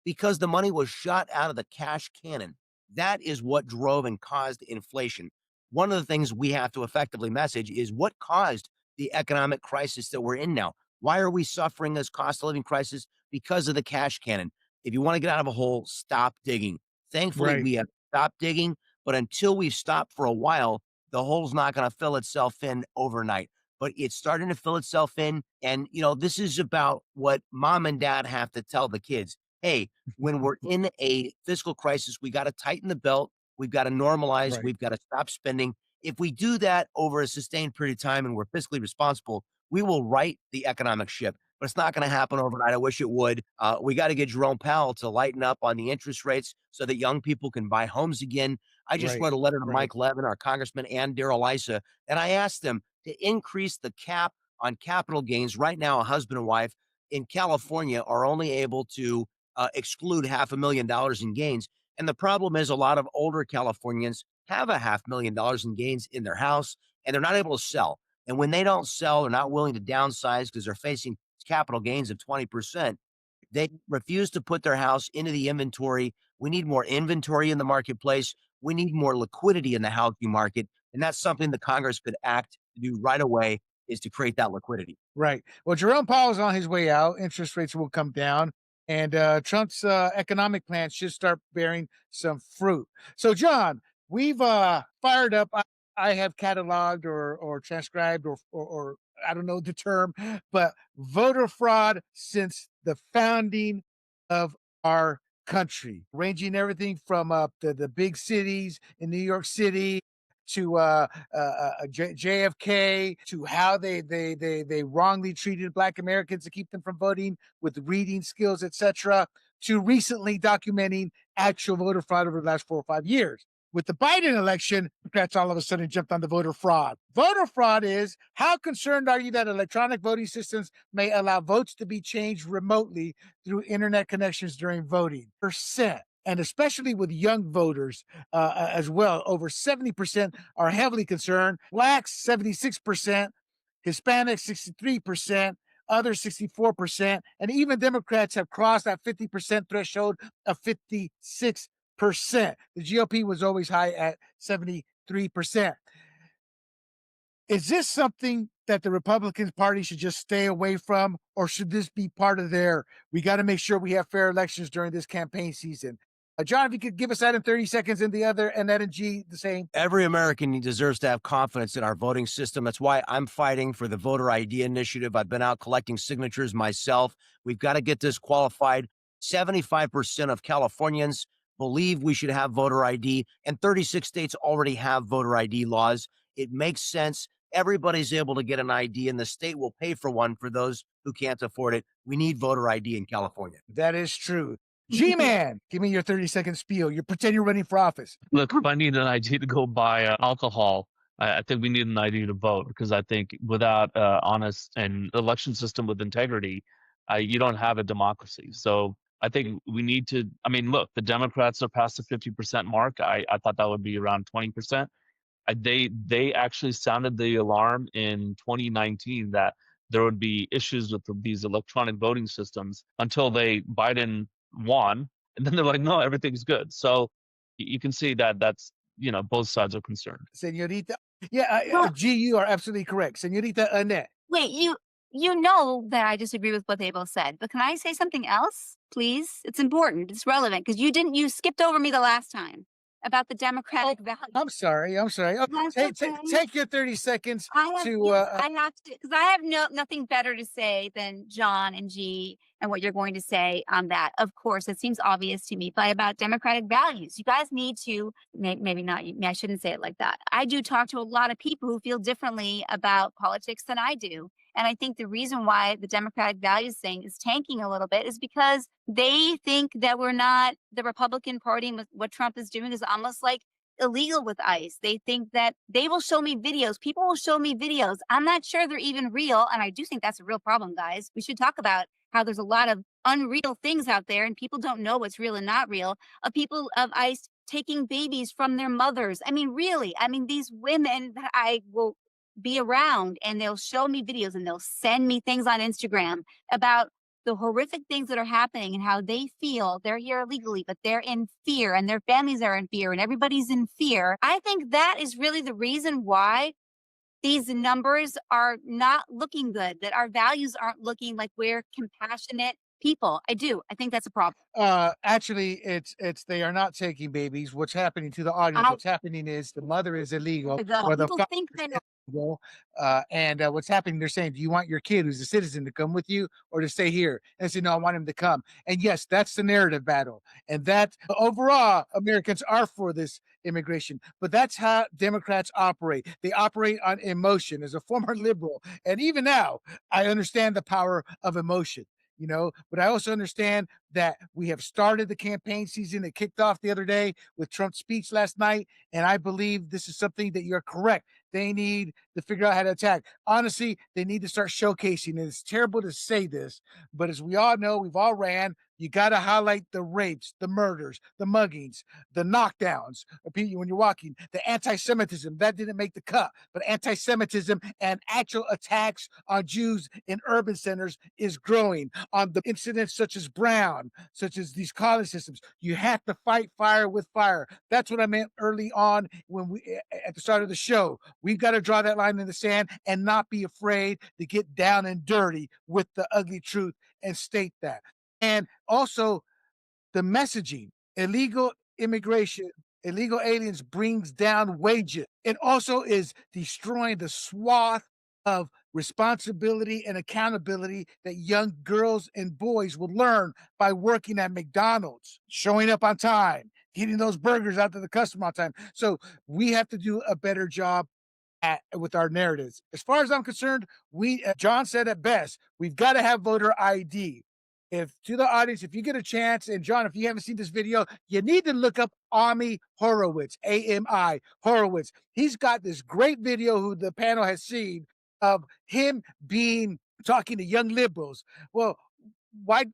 because the money was shot out of the cash cannon. That is what drove and caused inflation. One of the things we have to effectively message is what caused the economic crisis that we're in now. Why are we suffering this cost of living crisis? Because of the cash cannon. If you want to get out of a hole, stop digging. Thankfully, Right. we have stopped digging, but until we've stopped for a while, the hole's not going to fill itself in overnight. But it's starting to fill itself in. And, this is about what mom and dad have to tell the kids. Hey, when we're in a fiscal crisis, we got to tighten the belt. We've got to normalize. Right. We've got to stop spending. If we do that over a sustained period of time and we're fiscally responsible, we will right the economic ship. But it's not going to happen overnight. I wish it would. We got to get Jerome Powell to lighten up on the interest rates so that young people can buy homes again. I just Right. wrote a letter to Right. Mike Levin, our congressman, and Daryl Issa, and I asked them to increase the cap on capital gains. Right now, a husband and wife in California are only able to exclude $500,000 in gains. And the problem is a lot of older Californians have $500,000 in gains in their house, and they're not able to sell. And when they don't sell, they're not willing to downsize because they're facing capital gains of 20%. They refuse to put their house into the inventory. We need more inventory in the marketplace. We need more liquidity in the housing market. And that's something the Congress could act to do right away, is to create that liquidity. Right. Well, Jerome Powell is on his way out. Interest rates will come down, and Trump's economic plan should start bearing some fruit. So, John, we've fired up. I have cataloged or transcribed or I don't know the term, but voter fraud since the founding of our country, ranging everything from the big cities in New York City to JFK, to how they wrongly treated Black Americans to keep them from voting with reading skills, etc., to recently documenting actual voter fraud over the last 4 or 5 years. With the Biden election, Democrats all of a sudden jumped on the voter fraud. Voter fraud is, how concerned are you that electronic voting systems may allow votes to be changed remotely through internet connections during voting? Percent. And especially with young voters as well, over 70% are heavily concerned. Blacks, 76%, Hispanics, 63%, others 64%, and even Democrats have crossed that 50% threshold of 56%. The GOP was always high at 73%. Is this something that the Republican Party should just stay away from, or should this be part of we got to make sure we have fair elections during this campaign season? John, if you could give us that in 30 seconds, and the other, Annette and G, the same. Every American deserves to have confidence in our voting system. That's why I'm fighting for the voter ID initiative. I've been out collecting signatures myself. We've got to get this qualified. 75% of Californians believe we should have voter ID, and 36 states already have voter ID laws. It makes sense. Everybody's able to get an ID, and the state will pay for one for those who can't afford it. We need voter ID in California. That is true. G-Man, give me your 30-second spiel. You pretend you're running for office. Look, if I need an ID to go buy alcohol, I think we need an ID to vote, because I think without honest and election system with integrity, you don't have a democracy. So I think we need to. I mean, look, the Democrats are past the 50% mark. I thought that would be around 20%. They actually sounded the alarm in 2019 that there would be issues with these electronic voting systems until Biden won, and then they're like, no, everything's good. So you can see that that's both sides are concerned. Senorita. Yeah, Well- G, you are absolutely correct. Senorita Annette. Wait, you know that I disagree with what they both said, but can I say something else, please? It's important. It's relevant, because you skipped over me the last time about the democratic values. I'm sorry. Oh, That's take your 30 seconds I have to. because I have nothing better to say than John and G and what you're going to say on that. Of course, it seems obvious to me, but about democratic values, you guys need to maybe not. I shouldn't say it like that. I do talk to a lot of people who feel differently about politics than I do. And I think the reason why the democratic values thing is tanking a little bit is because they think that we're not the Republican Party, and what Trump is doing is almost like illegal with ICE. They think that they will show me videos. People will show me videos. I'm not sure they're even real. And I do think that's a real problem, guys. We should talk about how there's a lot of unreal things out there and people don't know what's real and not real, of people of ICE taking babies from their mothers. I mean, really, these women that I will be around, and they'll show me videos and they'll send me things on Instagram about the horrific things that are happening and how they feel they're here illegally, but they're in fear and their families are in fear and everybody's in fear. I think that is really the reason why these numbers are not looking good, that our values aren't looking like we're compassionate people. I do. I think that's a problem. Actually, it's they are not taking babies. What's happening to the audience? What's happening is the mother is illegal, or the People father think is they know. illegal. And what's happening? They're saying, "Do you want your kid, who's a citizen, to come with you, or to stay here?" And I say, "No, I want him to come." And yes, that's the narrative battle. And that overall, Americans are for this immigration, but that's how Democrats operate. They operate on emotion. As a former liberal, and even now, I understand the power of emotion. But I also understand that we have started the campaign season. It kicked off the other day with Trump's speech last night. And I believe this is something that you're correct. They need to figure out how to attack. Honestly, they need to start showcasing. And it's terrible to say this, but as we all know, we've all ran. You got to highlight the rapes, the murders, the muggings, the knockdowns of people when you're walking, the anti-Semitism that didn't make the cut, but anti-Semitism and actual attacks on Jews in urban centers is growing. On the incidents such as Brown, such as these college systems, you have to fight fire with fire. That's what I meant early on when at the start of the show. We've got to draw that line in the sand and not be afraid to get down and dirty with the ugly truth and state that. And also the messaging, illegal immigration, illegal aliens brings down wages. It also is destroying the swath of responsibility and accountability that young girls and boys will learn by working at McDonald's, showing up on time, getting those burgers out to the customer on time. So we have to do a better job with our narratives. As far as I'm concerned, John said it best, we've got to have voter ID. To the audience, if you get a chance, and John, if you haven't seen this video, you need to look up Ami Horowitz, AMI Horowitz. He's got this great video who the panel has seen of him talking to young liberals. Well, why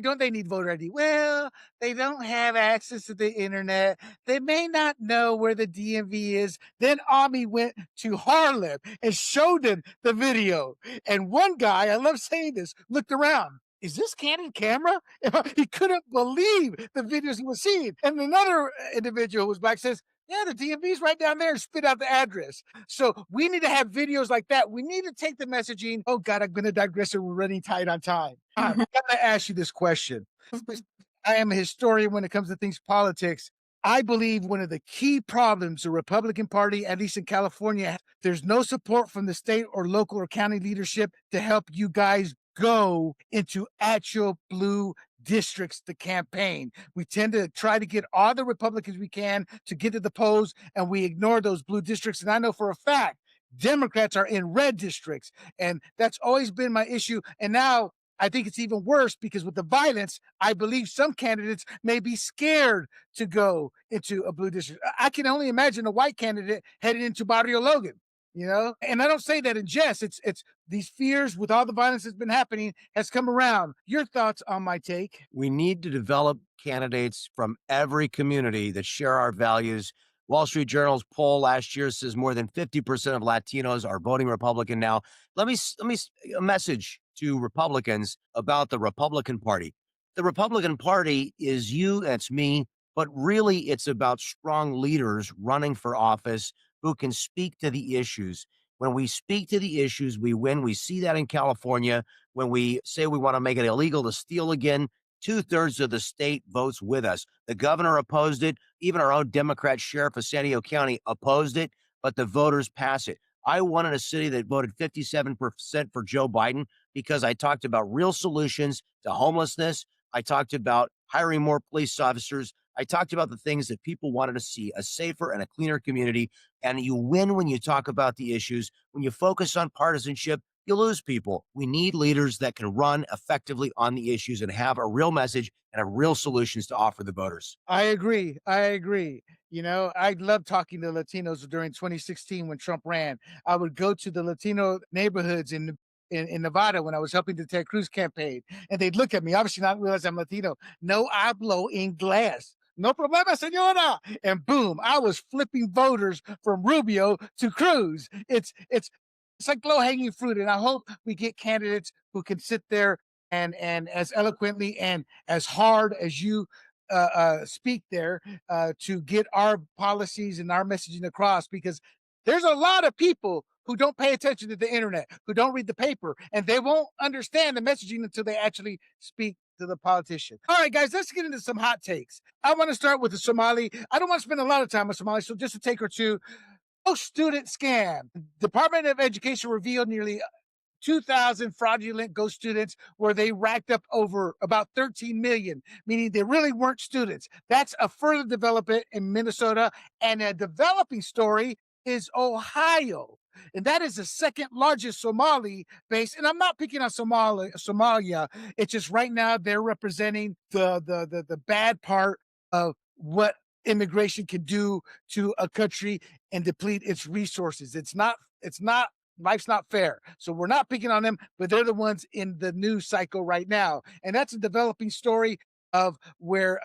don't they need voter ID? Well, they don't have access to the internet. They may not know where the DMV is. Then Ami went to Harlem and showed him the video. And one guy, I love saying this, looked around. Is this candid camera? He couldn't believe the videos he was seeing. And another individual who was black says, yeah, the DMV's right down there, and spit out the address. So we need to have videos like that. We need to take the messaging. Oh God, I'm going to digress, or we're running tight on time. I gotta ask you this question. I am a historian when it comes to things politics. I believe one of the key problems the Republican Party, at least in California, there's no support from the state or local or county leadership to help you guys go into actual blue districts to campaign. We tend to try to get all the Republicans we can to get to the polls, and we ignore those blue districts. And I know for a fact, Democrats are in red districts. And that's always been my issue. And now I think it's even worse because with the violence, I believe some candidates may be scared to go into a blue district. I can only imagine a white candidate heading into Barrio Logan, you know? And I don't say that in jest. It's these fears with all the violence that's been happening has come around. Your thoughts on my take? We need to develop candidates from every community that share our values. Wall Street Journal's poll last year says more than 50% of Latinos are voting Republican now. A message to Republicans about the Republican Party. The Republican Party is you, that's me, but really it's about strong leaders running for office who can speak to the issues. When we speak to the issues, we win. We see that in California. When we say we want to make it illegal to steal again, 2/3 of the state votes with us. The governor opposed it. Even our own Democrat sheriff of San Diego County opposed it, but the voters pass it. I won in a city that voted 57% for Joe Biden because I talked about real solutions to homelessness. I talked about hiring more police officers. I talked about the things that people wanted to see, a safer and a cleaner community. And you win when you talk about the issues. When you focus on partisanship, you lose people. We need leaders that can run effectively on the issues and have a real message and have real solutions to offer the voters. I agree. I agree. You know, I love talking to Latinos during 2016 when Trump ran. I would go to the Latino neighborhoods in Nevada when I was helping the Ted Cruz campaign, and they'd look at me, obviously not realize I'm Latino. No hablo inglés. No problema, senora. And boom, I was flipping voters from Rubio to Cruz. It's like low hanging fruit, and I hope we get candidates who can sit there and as eloquently and as hard as you speak there to get our policies and our messaging across, because there's a lot of people who don't pay attention to the internet, who don't read the paper, and they won't understand the messaging until they actually speak to the politician. All right, guys, let's get into some hot takes. I want to start with the Somali. I don't want to spend a lot of time on Somali, so just a take or two. Student scam. Department of Education revealed nearly 2,000 fraudulent ghost students where they racked up over about 13 million, meaning they really weren't students. That's a further development in Minnesota, and a developing story is Ohio. And that is the second largest Somali base. And I'm not picking on Somalia. It's just right now they're representing the bad part of what immigration can do to a country and deplete its resources. It's not life's not fair. So we're not picking on them, but they're the ones in the news cycle right now. And that's a developing story of where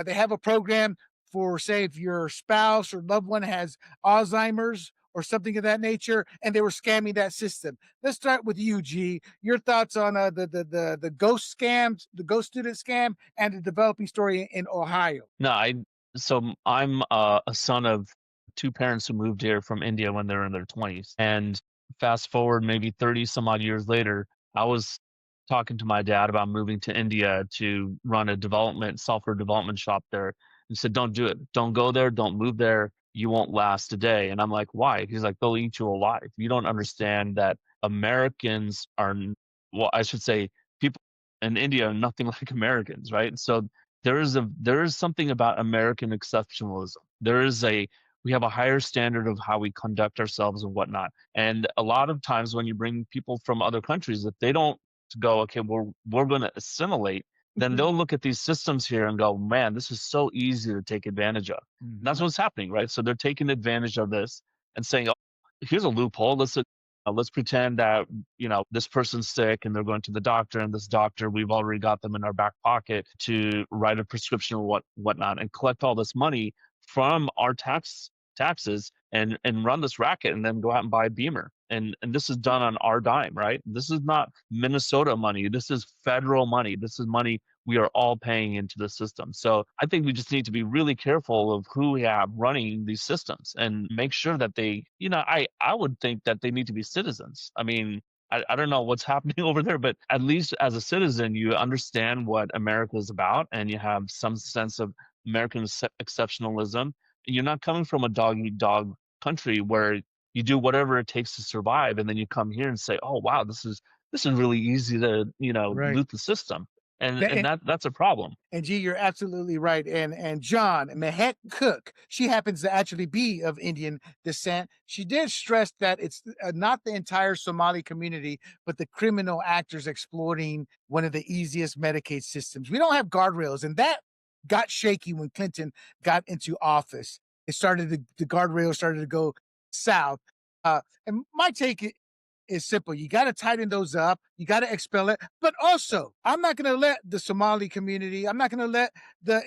they have a program for, say, if your spouse or loved one has Alzheimer's or something of that nature, and they were scamming that system. Let's start with you, G. Your thoughts on the ghost scams, the ghost student scam, and the developing story in Ohio. No, I'm a son of two parents who moved here from India when they were in their 20s. And fast forward maybe 30 some odd years later, I was talking to my dad about moving to India to run a software development shop there. And said, don't do it. Don't go there. Don't move there. You won't last a day. And I'm like, why? He's like, they'll eat you alive. You don't understand that Americans are, well, I should say, people in India are nothing like Americans, right? So there is something about American exceptionalism. We have a higher standard of how we conduct ourselves and whatnot. And a lot of times when you bring people from other countries, if they don't go, okay, we're going to assimilate, then they'll look at these systems here and go, man, this is so easy to take advantage of. And that's what's happening, right? So they're taking advantage of this and saying, oh, here's a loophole. Let's pretend that, this person's sick and they're going to the doctor, and this doctor, we've already got them in our back pocket to write a prescription or whatnot and collect all this money from our taxes and run this racket and then go out and buy a Beamer. And this is done on our dime, right? This is not Minnesota money. This is federal money. This is money we are all paying into the system. So I think we just need to be really careful of who we have running these systems and make sure that they, I would think that they need to be citizens. I mean, I don't know what's happening over there, but at least as a citizen, you understand what America is about and you have some sense of American exceptionalism. You're not coming from a dog-eat-dog country where you do whatever it takes to survive, and then you come here and say, "Oh, wow, this is really easy to Right. loot the system." and that's a problem. And G, you're absolutely right. And John Mehet Cook, she happens to actually be of Indian descent. She did stress that it's not the entire Somali community, but the criminal actors exploiting one of the easiest Medicaid systems. We don't have guardrails, and that got shaky when Clinton got into office. The guardrails started to go south. And my take is simple. You got to tighten those up. You got to expel it. But also, I'm not going to let the Somali community, I'm not going to let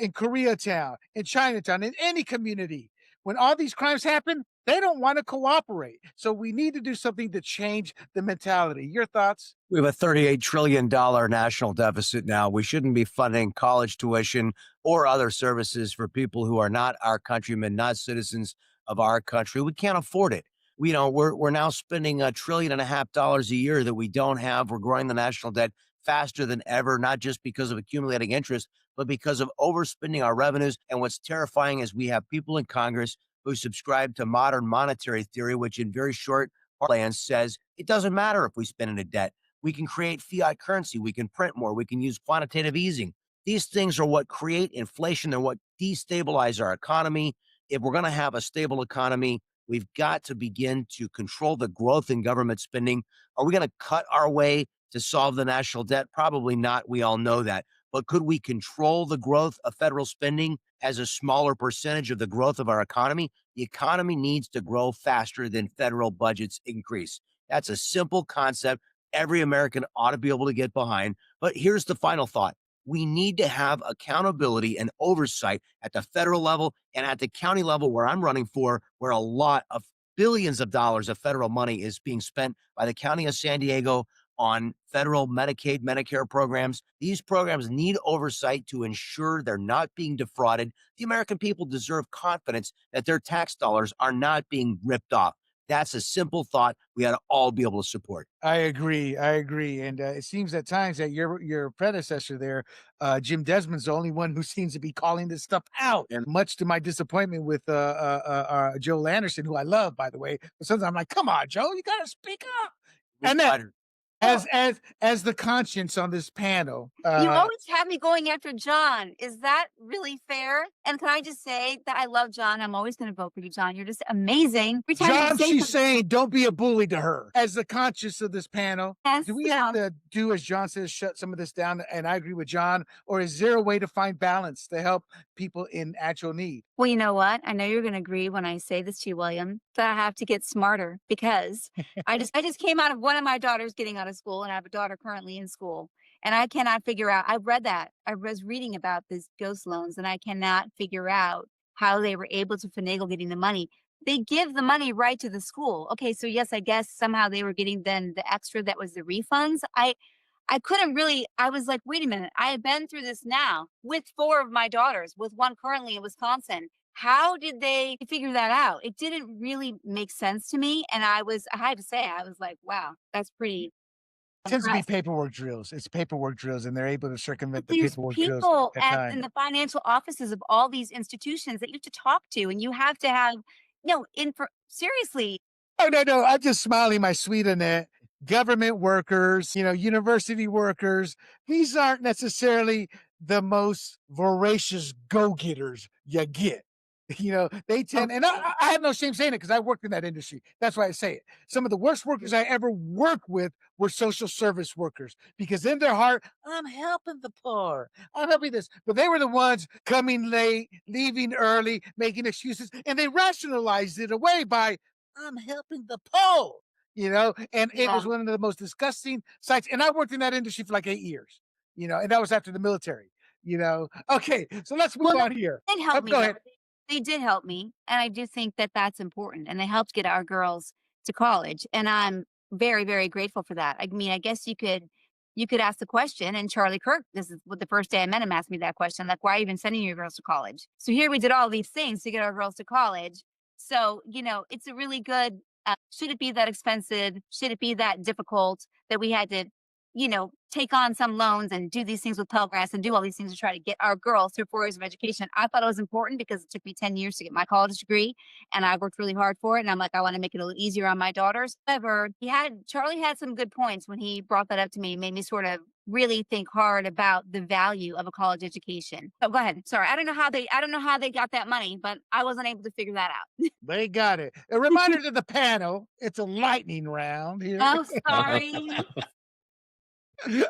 in Koreatown, in Chinatown, in any community, when all these crimes happen, they don't want to cooperate. So we need to do something to change the mentality. Your thoughts? We have a $38 trillion national deficit now. We shouldn't be funding college tuition or other services for people who are not our countrymen, not citizens of our country. We can't afford it. We're now spending $1.5 trillion a year that we don't have. We're growing the national debt faster than ever, not just because of accumulating interest, but because of overspending our revenues. And what's terrifying is we have people in Congress who subscribe to modern monetary theory, which in very short plans says it doesn't matter if we spend into debt. We can create fiat currency. We can print more. We can use quantitative easing. These things are what create inflation. They're what destabilize our economy. If we're going to have a stable economy, we've got to begin to control the growth in government spending. Are we going to cut our way to solve the national debt? Probably not. We all know that. But could we control the growth of federal spending as a smaller percentage of the growth of our economy? The economy needs to grow faster than federal budgets increase. That's a simple concept every American ought to be able to get behind. But here's the final thought. We need to have accountability and oversight at the federal level and at the county level where I'm running for, where a lot of billions of dollars of federal money is being spent by the county of San Diego on federal Medicaid, Medicare programs. These programs need oversight to ensure they're not being defrauded. The American people deserve confidence that their tax dollars are not being ripped off. That's a simple thought we ought to all be able to support. I agree. And it seems at times that your predecessor there, Jim Desmond's the only one who seems to be calling this stuff out. And much to my disappointment with Joe Anderson, who I love, by the way. But sometimes I'm like, come on, Joe, you got to speak up. And then, as the conscience on this panel, you always have me going after John. Is that really fair? And can I just say that I love John? I'm always going to vote for you, John. You're just amazing. John, she's saying, don't be a bully to her. As the conscience of this panel, do we have to do as John says, shut some of this down? And I agree with John. Or is there a way to find balance to help people in actual need? Well, you know what? I know you're going to agree when I say this to you, William, that I have to get smarter because I just came out of one of my daughters getting out of school, and I have a daughter currently in school. And I cannot figure out, I've read that. I was reading about these ghost loans, and I cannot figure out how they were able to finagle getting the money. They give the money right to the school. Okay, so yes, I guess somehow they were getting then the extra that was the refunds. I couldn't really, I was like, wait a minute, I have been through this now with 4 of my daughters, with one currently in Wisconsin. How did they figure that out? It didn't really make sense to me. And I had to say, I was like, wow, that's pretty. It tends to be paperwork drills. It's paperwork drills, and they're able to circumvent the There's paperwork people drills. in the financial offices of all these institutions that you have to talk to, and you have to have, seriously. Oh, no. I'm just smiling, my sweet Annette. Government workers, university workers, these aren't necessarily the most voracious go-getters you get. They tend, and I have no shame saying it because I worked in that industry. That's why I say it. Some of the worst workers I ever worked with were social service workers because in their heart, I'm helping the poor. I'm helping this. But they were the ones coming late, leaving early, making excuses, and they rationalized it away by, I'm helping the poor. And it was one of the most disgusting sights. And I worked in that industry for like 8 years, and that was after the military, Okay, so let's move on here. They helped me. Go ahead. They did help me. And I do think that that's important. And they helped get our girls to college. And I'm very, very grateful for that. I mean, I guess you could ask the question, and Charlie Kirk, this is what the first day I met him asked me that question, like, why are you even sending your girls to college? So here we did all these things to get our girls to college. So, it's a really good, should it be that expensive? Should it be that difficult that we had to, take on some loans and do these things with Pell Grants and do all these things to try to get our girls through 4 years of education. I thought it was important because it took me 10 years to get my college degree and I worked really hard for it. And I'm like, I want to make it a little easier on my daughters. However, Charlie had some good points when he brought that up to me, made me sort of really think hard about the value of a college education. Oh, go ahead. Sorry. I don't know how they got that money, but I wasn't able to figure that out. They got it. A reminder to the panel, it's a lightning round here. Oh, sorry.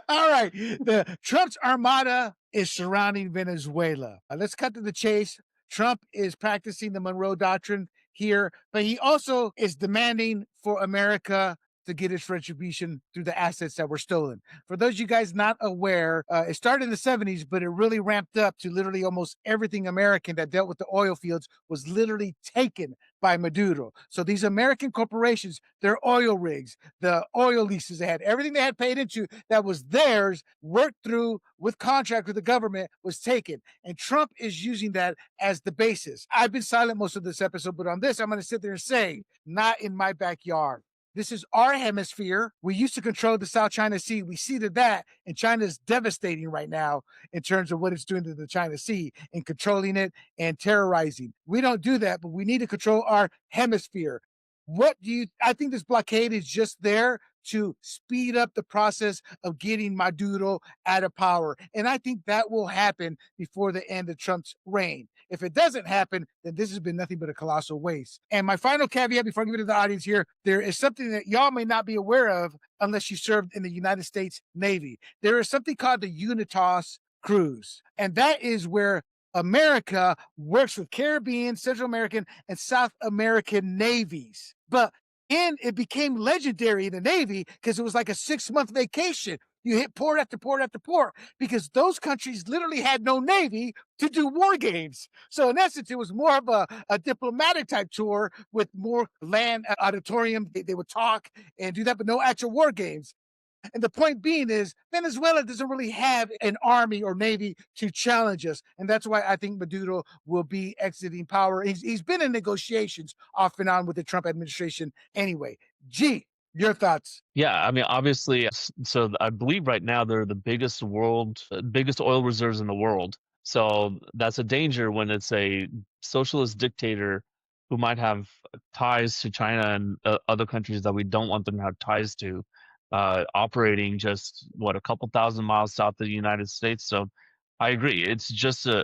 All right. The Trump's armada is surrounding Venezuela. Let's cut to the chase. Trump is practicing the Monroe Doctrine here, but he also is demanding for America to get its retribution through the assets that were stolen. For those of you guys not aware, it started in the 70s, but it really ramped up to literally almost everything American that dealt with the oil fields was literally taken by Maduro. So these American corporations, their oil rigs, the oil leases they had, everything they had paid into that was theirs, worked through with contract with the government, was taken. And Trump is using that as the basis. I've been silent most of this episode, but on this, I'm going to sit there and say, not in my backyard. This is our hemisphere. We used to control the South China Sea. We ceded that, and China is devastating right now in terms of what it's doing to the China Sea and controlling it and terrorizing. We don't do that, but we need to control our hemisphere. I think this blockade is just there to speed up the process of getting Maduro out of power. And I think that will happen before the end of Trump's reign. If it doesn't happen, then this has been nothing but a colossal waste. And my final caveat before I give it to the audience here, there is something that y'all may not be aware of unless you served in the United States Navy. There is something called the Unitas Cruise. And that is where America works with Caribbean, Central American, and South American navies. But it became legendary in the Navy because it was like a 6-month vacation. You hit port after port after port because those countries literally had no Navy to do war games. So in essence, it was more of a diplomatic type tour with more land auditorium. They would talk and do that, but no actual war games. And the point being is Venezuela doesn't really have an army or navy to challenge us. And that's why I think Maduro will be exiting power. He's been in negotiations off and on with the Trump administration anyway. Gee, your thoughts? Yeah, I mean, obviously, so I believe right now they're the biggest oil reserves in the world. So that's a danger when it's a socialist dictator who might have ties to China and other countries that we don't want them to have ties to. Operating just a couple thousand miles south of the United States. So I agree. It's just a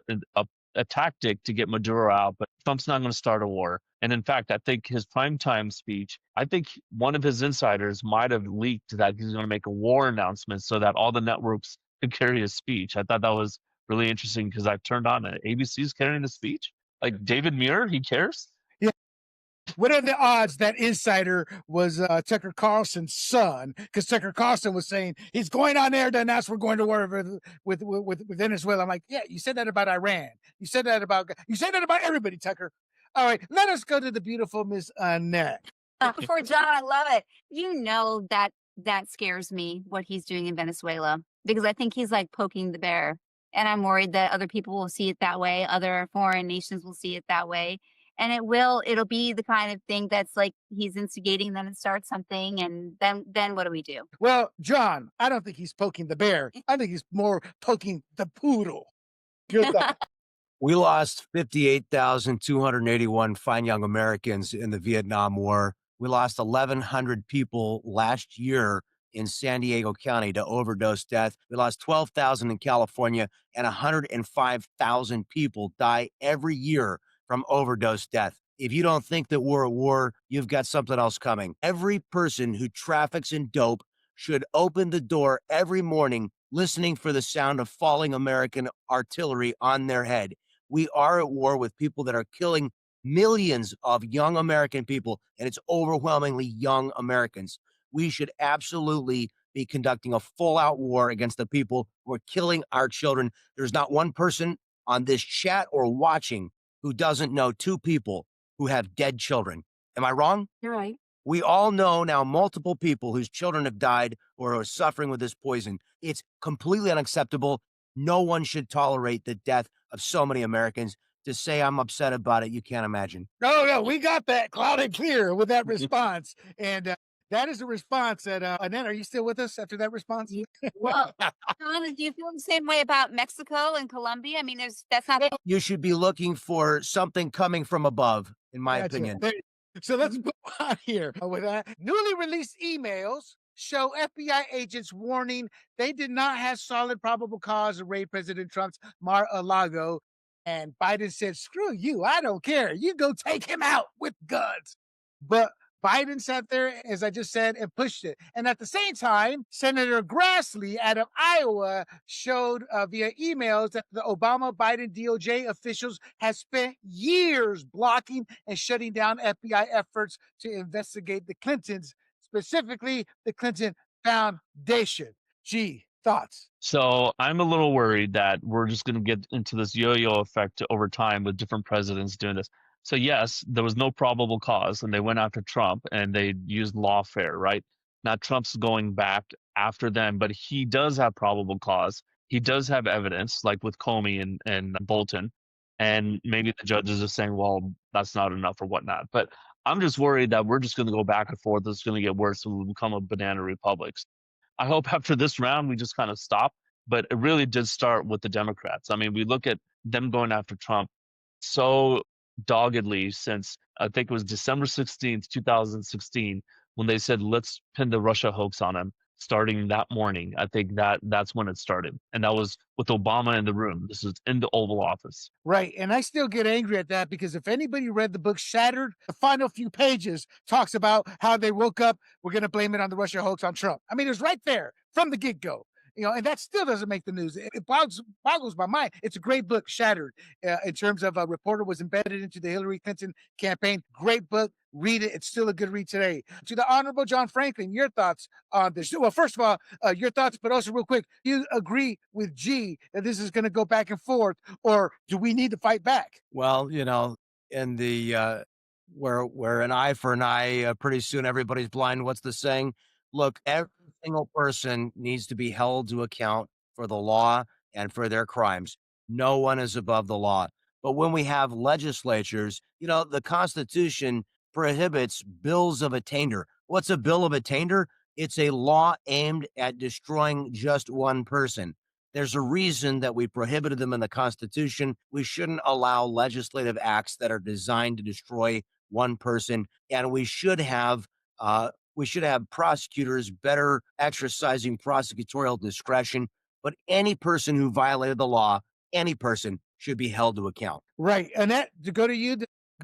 tactic to get Maduro out, but Trump's not going to start a war. And in fact, I think his primetime speech, I think one of his insiders might have leaked that he's going to make a war announcement so that all the networks could carry his speech. I thought that was really interesting because I've turned on it. ABC's carrying his speech. Like David Muir, he cares. What are the odds that insider was Tucker Carlson's son? Because Tucker Carlson was saying he's going on there to announce we're going to war with Venezuela. I'm like, yeah, you said that about Iran. You said that about everybody, Tucker. All right, let us go to the beautiful Miss Annette. For John, I love it. That scares me, what he's doing in Venezuela, because I think he's like poking the bear. And I'm worried that other people will see it that way. Other foreign nations will see it that way. And it'll be the kind of thing that's like he's instigating them to start something. And then what do we do? Well, John, I don't think he's poking the bear. I think he's more poking the poodle. Your thought? We lost 58,281 fine young Americans in the Vietnam War. We lost 1,100 people last year in San Diego County to overdose death. We lost 12,000 in California, and 105,000 people die every year from overdose death. If you don't think that we're at war, you've got something else coming. Every person who traffics in dope should open the door every morning listening for the sound of falling American artillery on their head. We are at war with people that are killing millions of young American people, and it's overwhelmingly young Americans. We should absolutely be conducting a full-out war against the people who are killing our children. There's not one person on this chat or watching who doesn't know 2 people who have dead children. Am I wrong? You're right. We all know now multiple people whose children have died or are suffering with this poison. It's completely unacceptable. No one should tolerate the death of so many Americans. To say I'm upset about it, you can't imagine. No, we got that loud and clear with that response. And That is a response that, Annette, are you still with us after that response? Well, Donna, do you feel the same way about Mexico and Colombia? I mean, that's not You should be looking for something coming from above, in my Gotcha. opinion. So let's move on here with that. Newly released emails show FBI agents warning they did not have solid probable cause to raid President Trump's Mar-a-Lago. And Biden said, screw you, I don't care. You go take him out with guns. But Biden sat there, as I just said, and pushed it. And at the same time, Senator Grassley out of Iowa showed via emails that the Obama-Biden DOJ officials have spent years blocking and shutting down FBI efforts to investigate the Clintons, specifically the Clinton Foundation. Gee, thoughts? So I'm a little worried that we're just going to get into this yo-yo effect over time with different presidents doing this. So yes, there was no probable cause, and they went after Trump, and they used lawfare, right? Now Trump's going back after them, but he does have probable cause. He does have evidence, like with Comey and Bolton, and maybe the judges are saying, well, that's not enough or whatnot. But I'm just worried that we're just going to go back and forth. It's going to get worse, and we'll become a banana republic. I hope after this round we just kind of stop. But it really did start with the Democrats. I mean, we look at them going after Trump so doggedly since I think it was December 16th, 2016, when they said, let's pin the Russia hoax on him. Starting that morning, I think that's when it started. And that was with Obama in the room. This is in the Oval Office. Right. And I still get angry at that because if anybody read the book Shattered, the final few pages talks about how they woke up, we're going to blame it on the Russia hoax on Trump. I mean, it's right there from the get-go. And that still doesn't make the news. It boggles my mind. It's a great book, Shattered, in terms of a reporter was embedded into the Hillary Clinton campaign. Great book. Read it. It's still a good read today. To the Honorable John Franklin, your thoughts on this? Well, first of all, your thoughts, but also real quick, you agree with G that this is going to go back and forth, or do we need to fight back? Well, in the where an eye for an eye, pretty soon everybody's blind. What's the saying? Look, every single person needs to be held to account for the law and for their crimes. No one is above the law. But when we have legislatures, the Constitution prohibits bills of attainder. What's a bill of attainder? It's a law aimed at destroying just one person. There's a reason that we prohibited them in the Constitution. We shouldn't allow legislative acts that are designed to destroy one person, and we should have prosecutors better exercising prosecutorial discretion. But any person who violated the law, any person should be held to account. Right. Annette, to go to you,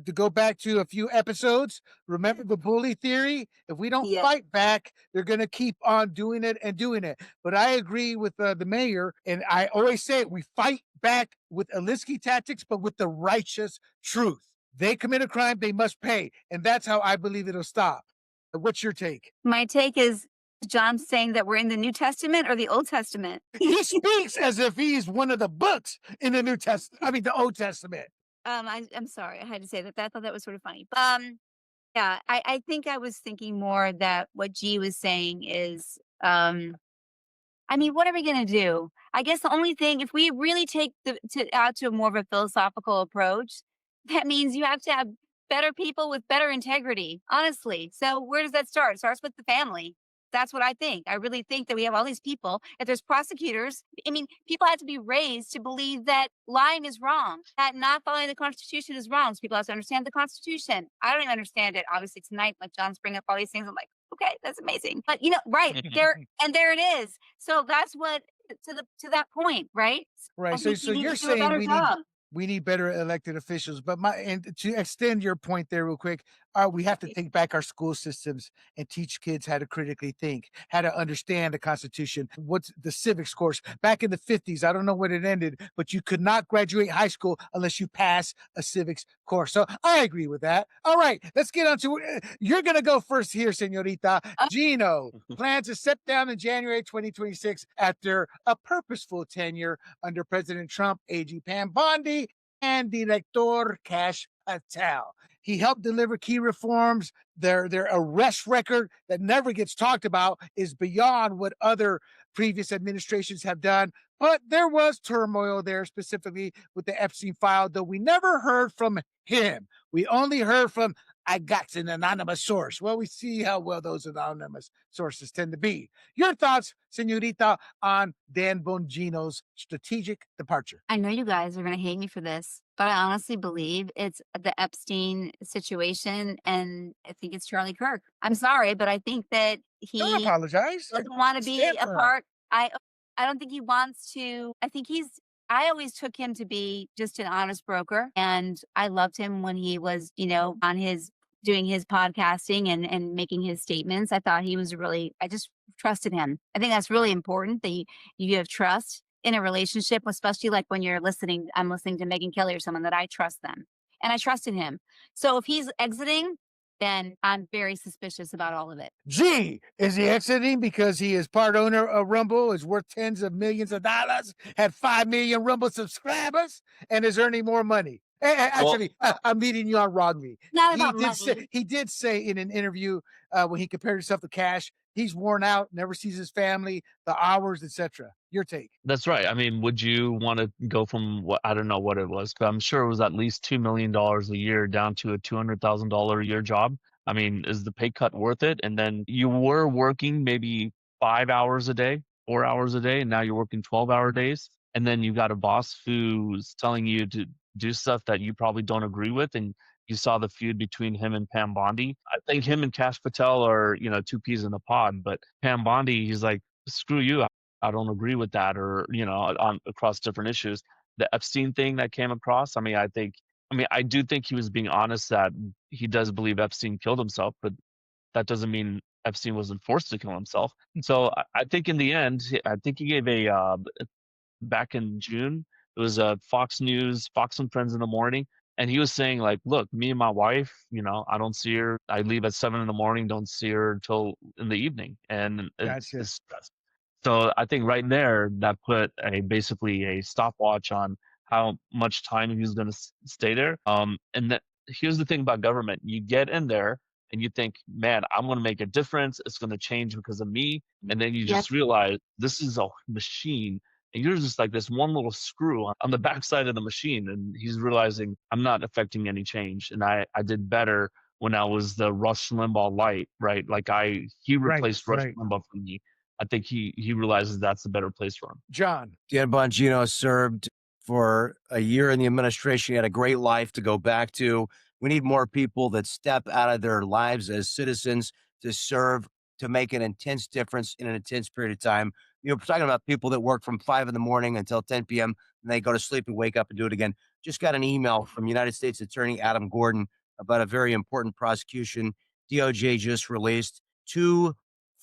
to go back to a few episodes, remember the bully theory? If we don't fight back, they're going to keep on doing it and doing it. But I agree with the mayor, and I always say it, we fight back with Alinsky tactics, but with the righteous truth. They commit a crime, they must pay. And that's how I believe it'll stop. What's your take? My take is John saying that we're in the New Testament or the Old Testament. He speaks as if he's one of the books in the the Old Testament. I'm sorry, I had to say that. I thought that was sort of funny. Yeah, I think I was thinking more that what G was saying is, what are we going to do? I guess the only thing, if we really take out to more of a philosophical approach, that means you have to have better people with better integrity, honestly. So where does that start? It starts with the family. That's what I think. I really think that we have all these people. If there's prosecutors, people have to be raised to believe that lying is wrong, that not following the Constitution is wrong. So people have to understand the Constitution. I don't even understand it. Obviously, tonight, like John's bringing up all these things, I'm like, okay, that's amazing. But right there, and there it is. So that's what to that point, right? Right. So you're saying we need better elected officials. But and to extend your point there real quick, we have to take back our school systems and teach kids how to critically think, how to understand the Constitution. What's the civics course? Back in the 50s, I don't know when it ended, but you could not graduate high school unless you pass a civics course. So I agree with that. All right, let's get on to you're going to go first here, señorita. Gino plans to step down in January 2026 after a purposeful tenure under President Trump, AG Pam Bondi, and Director Cash Patel. He helped deliver key reforms. Their arrest record that never gets talked about is beyond what other previous administrations have done. But there was turmoil there, specifically with the Epstein file, though we never heard from him. We only heard from I got an anonymous source. Well, we see how well those anonymous sources tend to be. Your thoughts, Senorita, on Dan Bongino's strategic departure? I know you guys are going to hate me for this, but I honestly believe it's the Epstein situation, and I think it's Charlie Kirk. I'm sorry, but I think that Don't he apologize. doesn't want to be Stand a firm. part. I don't think he wants to. I think I always took him to be just an honest broker, and I loved him when he was, on his doing his podcasting and making his statements. I thought he was I just trusted him. I think that's really important that you have trust in a relationship, especially like when I'm listening to Megyn Kelly or someone that I trust them. And I trusted him. So if he's exiting, then I'm very suspicious about all of it. Gee, is he exiting because he is part owner of Rumble, is worth tens of millions of dollars, had 5 million Rumble subscribers, and is earning more money? Actually, I'm leading you on wrongly. Not He about did say, money. he did say in an interview when he compared himself to Cash, he's worn out, never sees his family, the hours, etc. Your take? That's right. I mean, would you want to go from what, I don't know what it was, but I'm sure it was at least $2 million a year down to a $200,000 a year job? I mean, is the pay cut worth it? And then you were working maybe 5 hours a day, 4 hours a day, and now you're working 12-hour days. And then you got a boss who's telling you to do stuff that you probably don't agree with. And you saw the feud between him and Pam Bondi. I think him and Cash Patel are, two peas in a pod, but Pam Bondi, he's like, screw you. I don't agree with that, or on across different issues. The Epstein thing that came across, I do think he was being honest that he does believe Epstein killed himself, but that doesn't mean Epstein wasn't forced to kill himself. So I think in the end, I think he gave back in June, it was Fox News, Fox and Friends in the morning. And he was saying, like, look, me and my wife, I don't see her. I leave at 7 in the morning, don't see her until in the evening. And Gotcha. so I think right there, that put basically a stopwatch on how much time he was going to stay there. And that here's the thing about government: you get in there and you think, man, I'm going to make a difference. It's going to change because of me. And then you Yep. just realize this is a machine. And you're just like this one little screw on the backside of the machine. And he's realizing I'm not affecting any change. And I did better when I was the Rush Limbaugh light, right? Like he replaced Rush right. Limbaugh for me. I think he realizes that's a better place for him. John. Dan Bongino served for a year in the administration. He had a great life to go back to. We need more people that step out of their lives as citizens to serve, to make an intense difference in an intense period of time. We're talking about people that work from 5 in the morning until 10 p.m. and they go to sleep and wake up and do it again. Just got an email from United States Attorney Adam Gordon about a very important prosecution DOJ just released. 2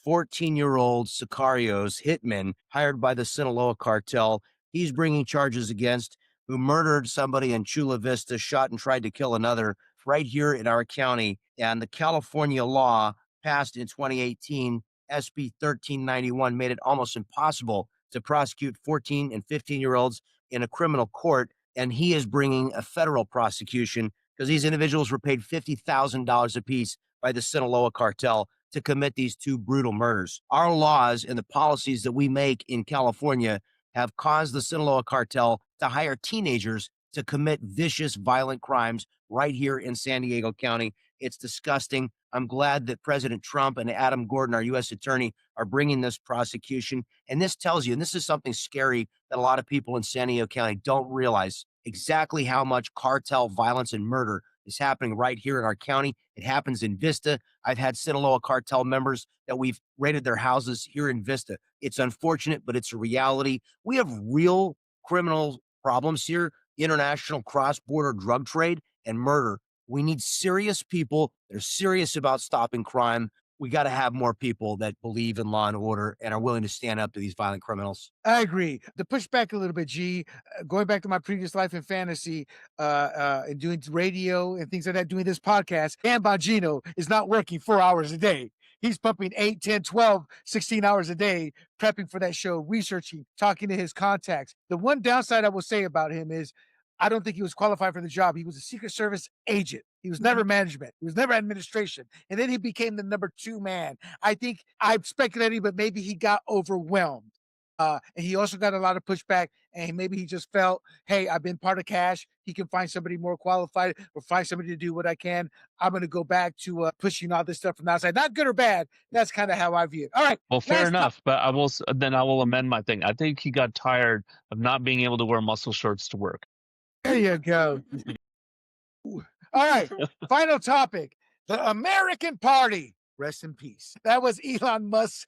14-year-old sicarios, hitmen, hired by the Sinaloa cartel. He's bringing charges against, who murdered somebody in Chula Vista, shot and tried to kill another right here in our county. And the California law passed in 2018, SB 1391, made it almost impossible to prosecute 14 and 15-year-olds in a criminal court. And he is bringing a federal prosecution because these individuals were paid $50,000 apiece by the Sinaloa cartel to commit these 2 brutal murders. Our laws and the policies that we make in California have caused the Sinaloa cartel to hire teenagers to commit vicious, violent crimes right here in San Diego County. It's disgusting. I'm glad that President Trump and Adam Gordon, our U.S. attorney, are bringing this prosecution. And this tells you, and this is something scary that a lot of people in San Diego County don't realize, exactly how much cartel violence and murder is happening right here in our county. It happens in Vista. I've had Sinaloa cartel members that we've raided their houses here in Vista. It's unfortunate, but it's a reality. We have real criminal problems here, international cross-border drug trade and murder. We need serious people that are serious about stopping crime. We got to have more people that believe in law and order and are willing to stand up to these violent criminals. I agree. To push back a little bit, G, going back to my previous life in fantasy, and doing radio and things like that, doing this podcast, Dan Bongino is not working 4 hours a day. He's pumping 8, 10, 12, 16 hours a day, prepping for that show, researching, talking to his contacts. The one downside I will say about him is I don't think he was qualified for the job. He was a Secret Service agent. He was never management. He was never administration. And then he became the number 2 man. I think I'm speculating, but maybe he got overwhelmed. And he also got a lot of pushback, and maybe he just felt, hey, I've been part of cash. He can find somebody more qualified or find somebody to do what I can. I'm going to go back to pushing all this stuff from the outside. Not good or bad. That's kind of how I view it. All right. Well, fair last to- enough, but I will amend my thing. I think he got tired of not being able to wear muscle shirts to work. There you go. All right. Final topic. The American Party. Rest in peace. That was Elon Musk's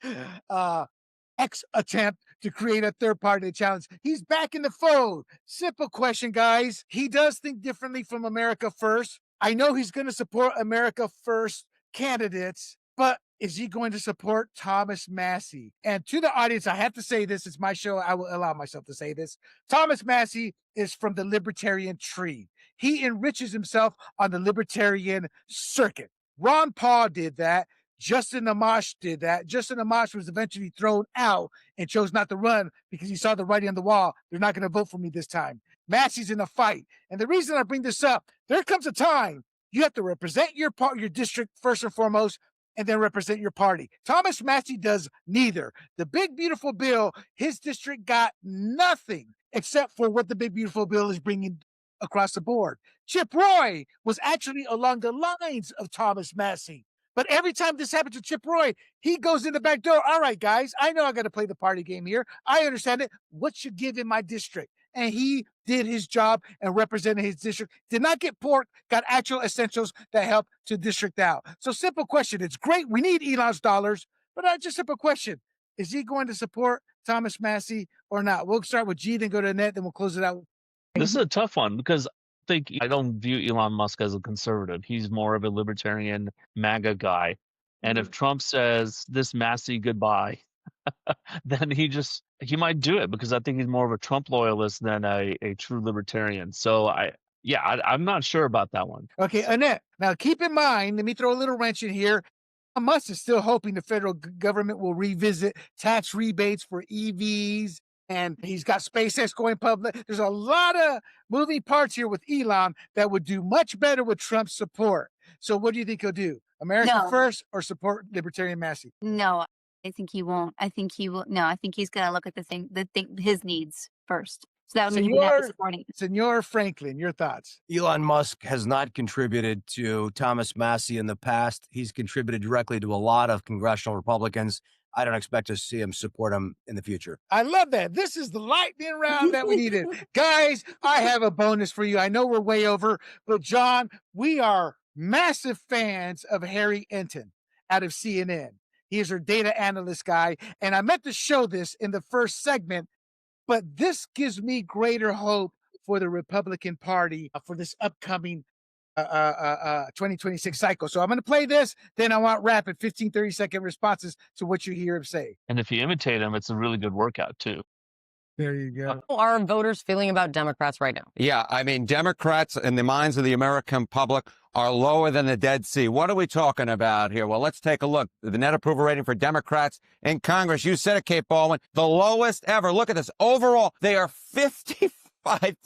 X attempt to create a third party to challenge. He's back in the fold. Simple question, guys. He does think differently from America First. I know he's going to support America First candidates, but is he going to support Thomas Massie? And to the audience, I have to say this. It's my show. I will allow myself to say this. Thomas Massie is from the libertarian tree. He enriches himself on the libertarian circuit. Ron Paul did that. Justin Amash did that. Justin Amash was eventually thrown out and chose not to run because he saw the writing on the wall. They're not going to vote for me this time. Massey's in a fight. And the reason I bring this up, there comes a time you have to represent your district first and foremost, and then represent your party. Thomas Massie does neither. The big, beautiful bill, his district got nothing except for what the big, beautiful bill is bringing across the board. Chip Roy was actually along the lines of Thomas Massie. But every time this happens to Chip Roy, he goes in the back door. All right, guys, I know I got to play the party game here. I understand it. What should give in my district? And he did his job and represented his district. Did not get pork, got actual essentials that help to district out. So simple question. It's great. We need Elon's dollars, but just simple question. Is he going to support Thomas Massie or not? We'll start with G, then go to Annette, then we'll close it out. This is a tough one because I don't view Elon Musk as a conservative. He's more of a libertarian MAGA guy. And if Trump says this Massey goodbye, then he might do it because I think he's more of a Trump loyalist than a true libertarian. So I'm not sure about that one. Okay, Annette, now keep in mind, let me throw a little wrench in here. Musk is still hoping the federal government will revisit tax rebates for EVs, and he's got SpaceX going public. There's a lot of moving parts here with Elon that would do much better with Trump's support. So what do you think he'll do? America First or support Libertarian Massey? No, I think he won't. I think he will. No, I think he's going to look at his needs first. So that would mean he would have to support it. Senor Franklin, your thoughts? Elon Musk has not contributed to Thomas Massie in the past. He's contributed directly to a lot of congressional Republicans. I don't expect to see him support him in the future. I love that. This is the lightning round that we needed. Guys, I have a bonus for you. I know we're way over, but John, we are massive fans of Harry Enton out of CNN. He is our data analyst guy. And I meant to show this in the first segment, but this gives me greater hope for the Republican Party for this upcoming 2026 cycle. So I'm going to play this, then I want rapid 15, 30-second responses to what you hear him say. And if you imitate him, it's a really good workout too. There you go. How are voters feeling about Democrats right now? Yeah, I mean, Democrats in the minds of the American public are lower than the Dead Sea. What are we talking about here? Well, let's take a look. The net approval rating for Democrats in Congress, you said it, Kate Baldwin, the lowest ever. Look at this. Overall, they are 55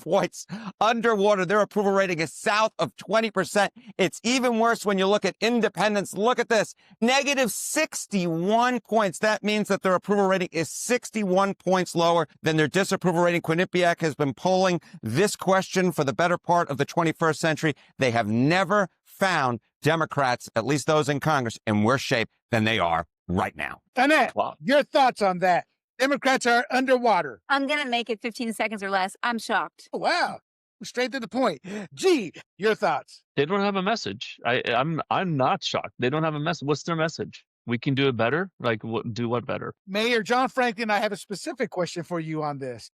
points underwater. Their approval rating is south of 20%. It's even worse when you look at independents. Look at this. Negative 61 points. That means that their approval rating is 61 points lower than their disapproval rating. Quinnipiac has been polling this question for the better part of the 21st century. They have never found Democrats, at least those in Congress, in worse shape than they are right now. Annette, Wow. your thoughts on that? Democrats are underwater. I'm going to make it 15 seconds or less. I'm shocked. Oh, wow. Straight to the point. Gee, your thoughts? They don't have a message. I'm not shocked. They don't have a message. What's their message? We can do it better. Like, do what better? Mayor John Franklin, I have a specific question for you on this.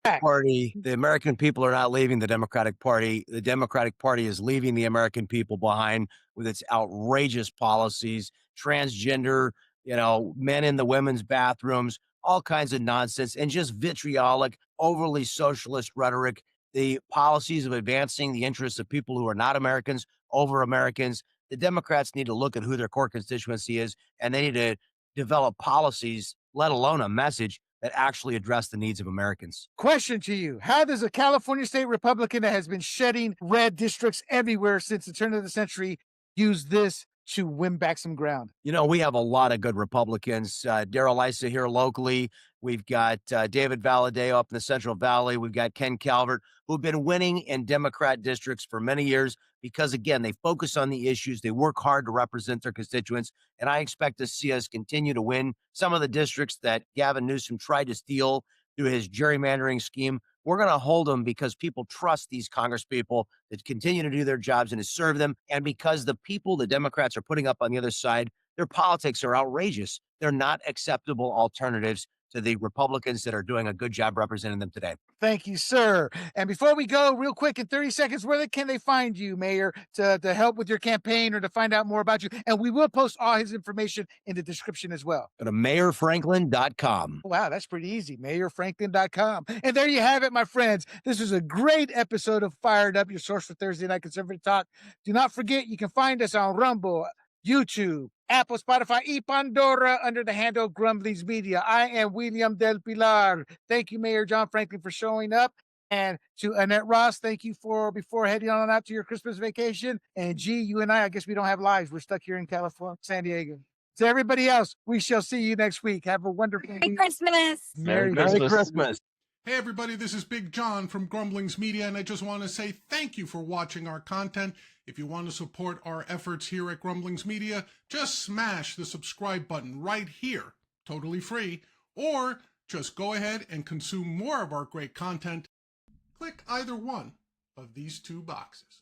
Party, the American people are not leaving the Democratic Party. The Democratic Party is leaving the American people behind with its outrageous policies, transgender, men in the women's bathrooms, all kinds of nonsense, and just vitriolic, overly socialist rhetoric. The policies of advancing the interests of people who are not Americans over Americans. The Democrats need to look at who their core constituency is, and they need to develop policies, let alone a message that actually address the needs of Americans. Question to you. How does a California state Republican that has been shedding red districts everywhere since the turn of the century use this to win back some ground? You know, we have a lot of good Republicans. Darrell Issa here locally. We've got David Valadao up in the Central Valley. We've got Ken Calvert, who've been winning in Democrat districts for many years because, again, they focus on the issues. They work hard to represent their constituents. And I expect to see us continue to win some of the districts that Gavin Newsom tried to steal through his gerrymandering scheme. We're going to hold them because people trust these congresspeople that continue to do their jobs and to serve them. And because the people the Democrats are putting up on the other side, their politics are outrageous. They're not acceptable alternatives to the Republicans that are doing a good job representing them today. Thank you, sir. And before we go, real quick, in 30 seconds, where can they find you, Mayor, to help with your campaign or to find out more about you? And we will post all his information in the description as well. Go to mayorfranklin.com. Wow, that's pretty easy. Mayorfranklin.com. And there you have it, my friends. This was a great episode of Fired Up, your source for Thursday Night Conservative Talk. Do not forget, you can find us on Rumble, YouTube, Apple, Spotify, y Pandora under the handle Grumblings Media. I am William Del Pilar. Thank you, Mayor John Franklin, for showing up. And to Annette Ross, thank you for before heading on out to your Christmas vacation. And G, you and I guess we don't have lives. We're stuck here in California, San Diego. To everybody else, we shall see you next week. Have a wonderful Merry week. Christmas. Merry Christmas. Hey everybody, this is Big John from Grumblings Media, and I just want to say thank you for watching our content. If you want to support our efforts here at Grumblings Media, just smash the subscribe button right here, totally free, or just go ahead and consume more of our great content. Click either one of these two boxes.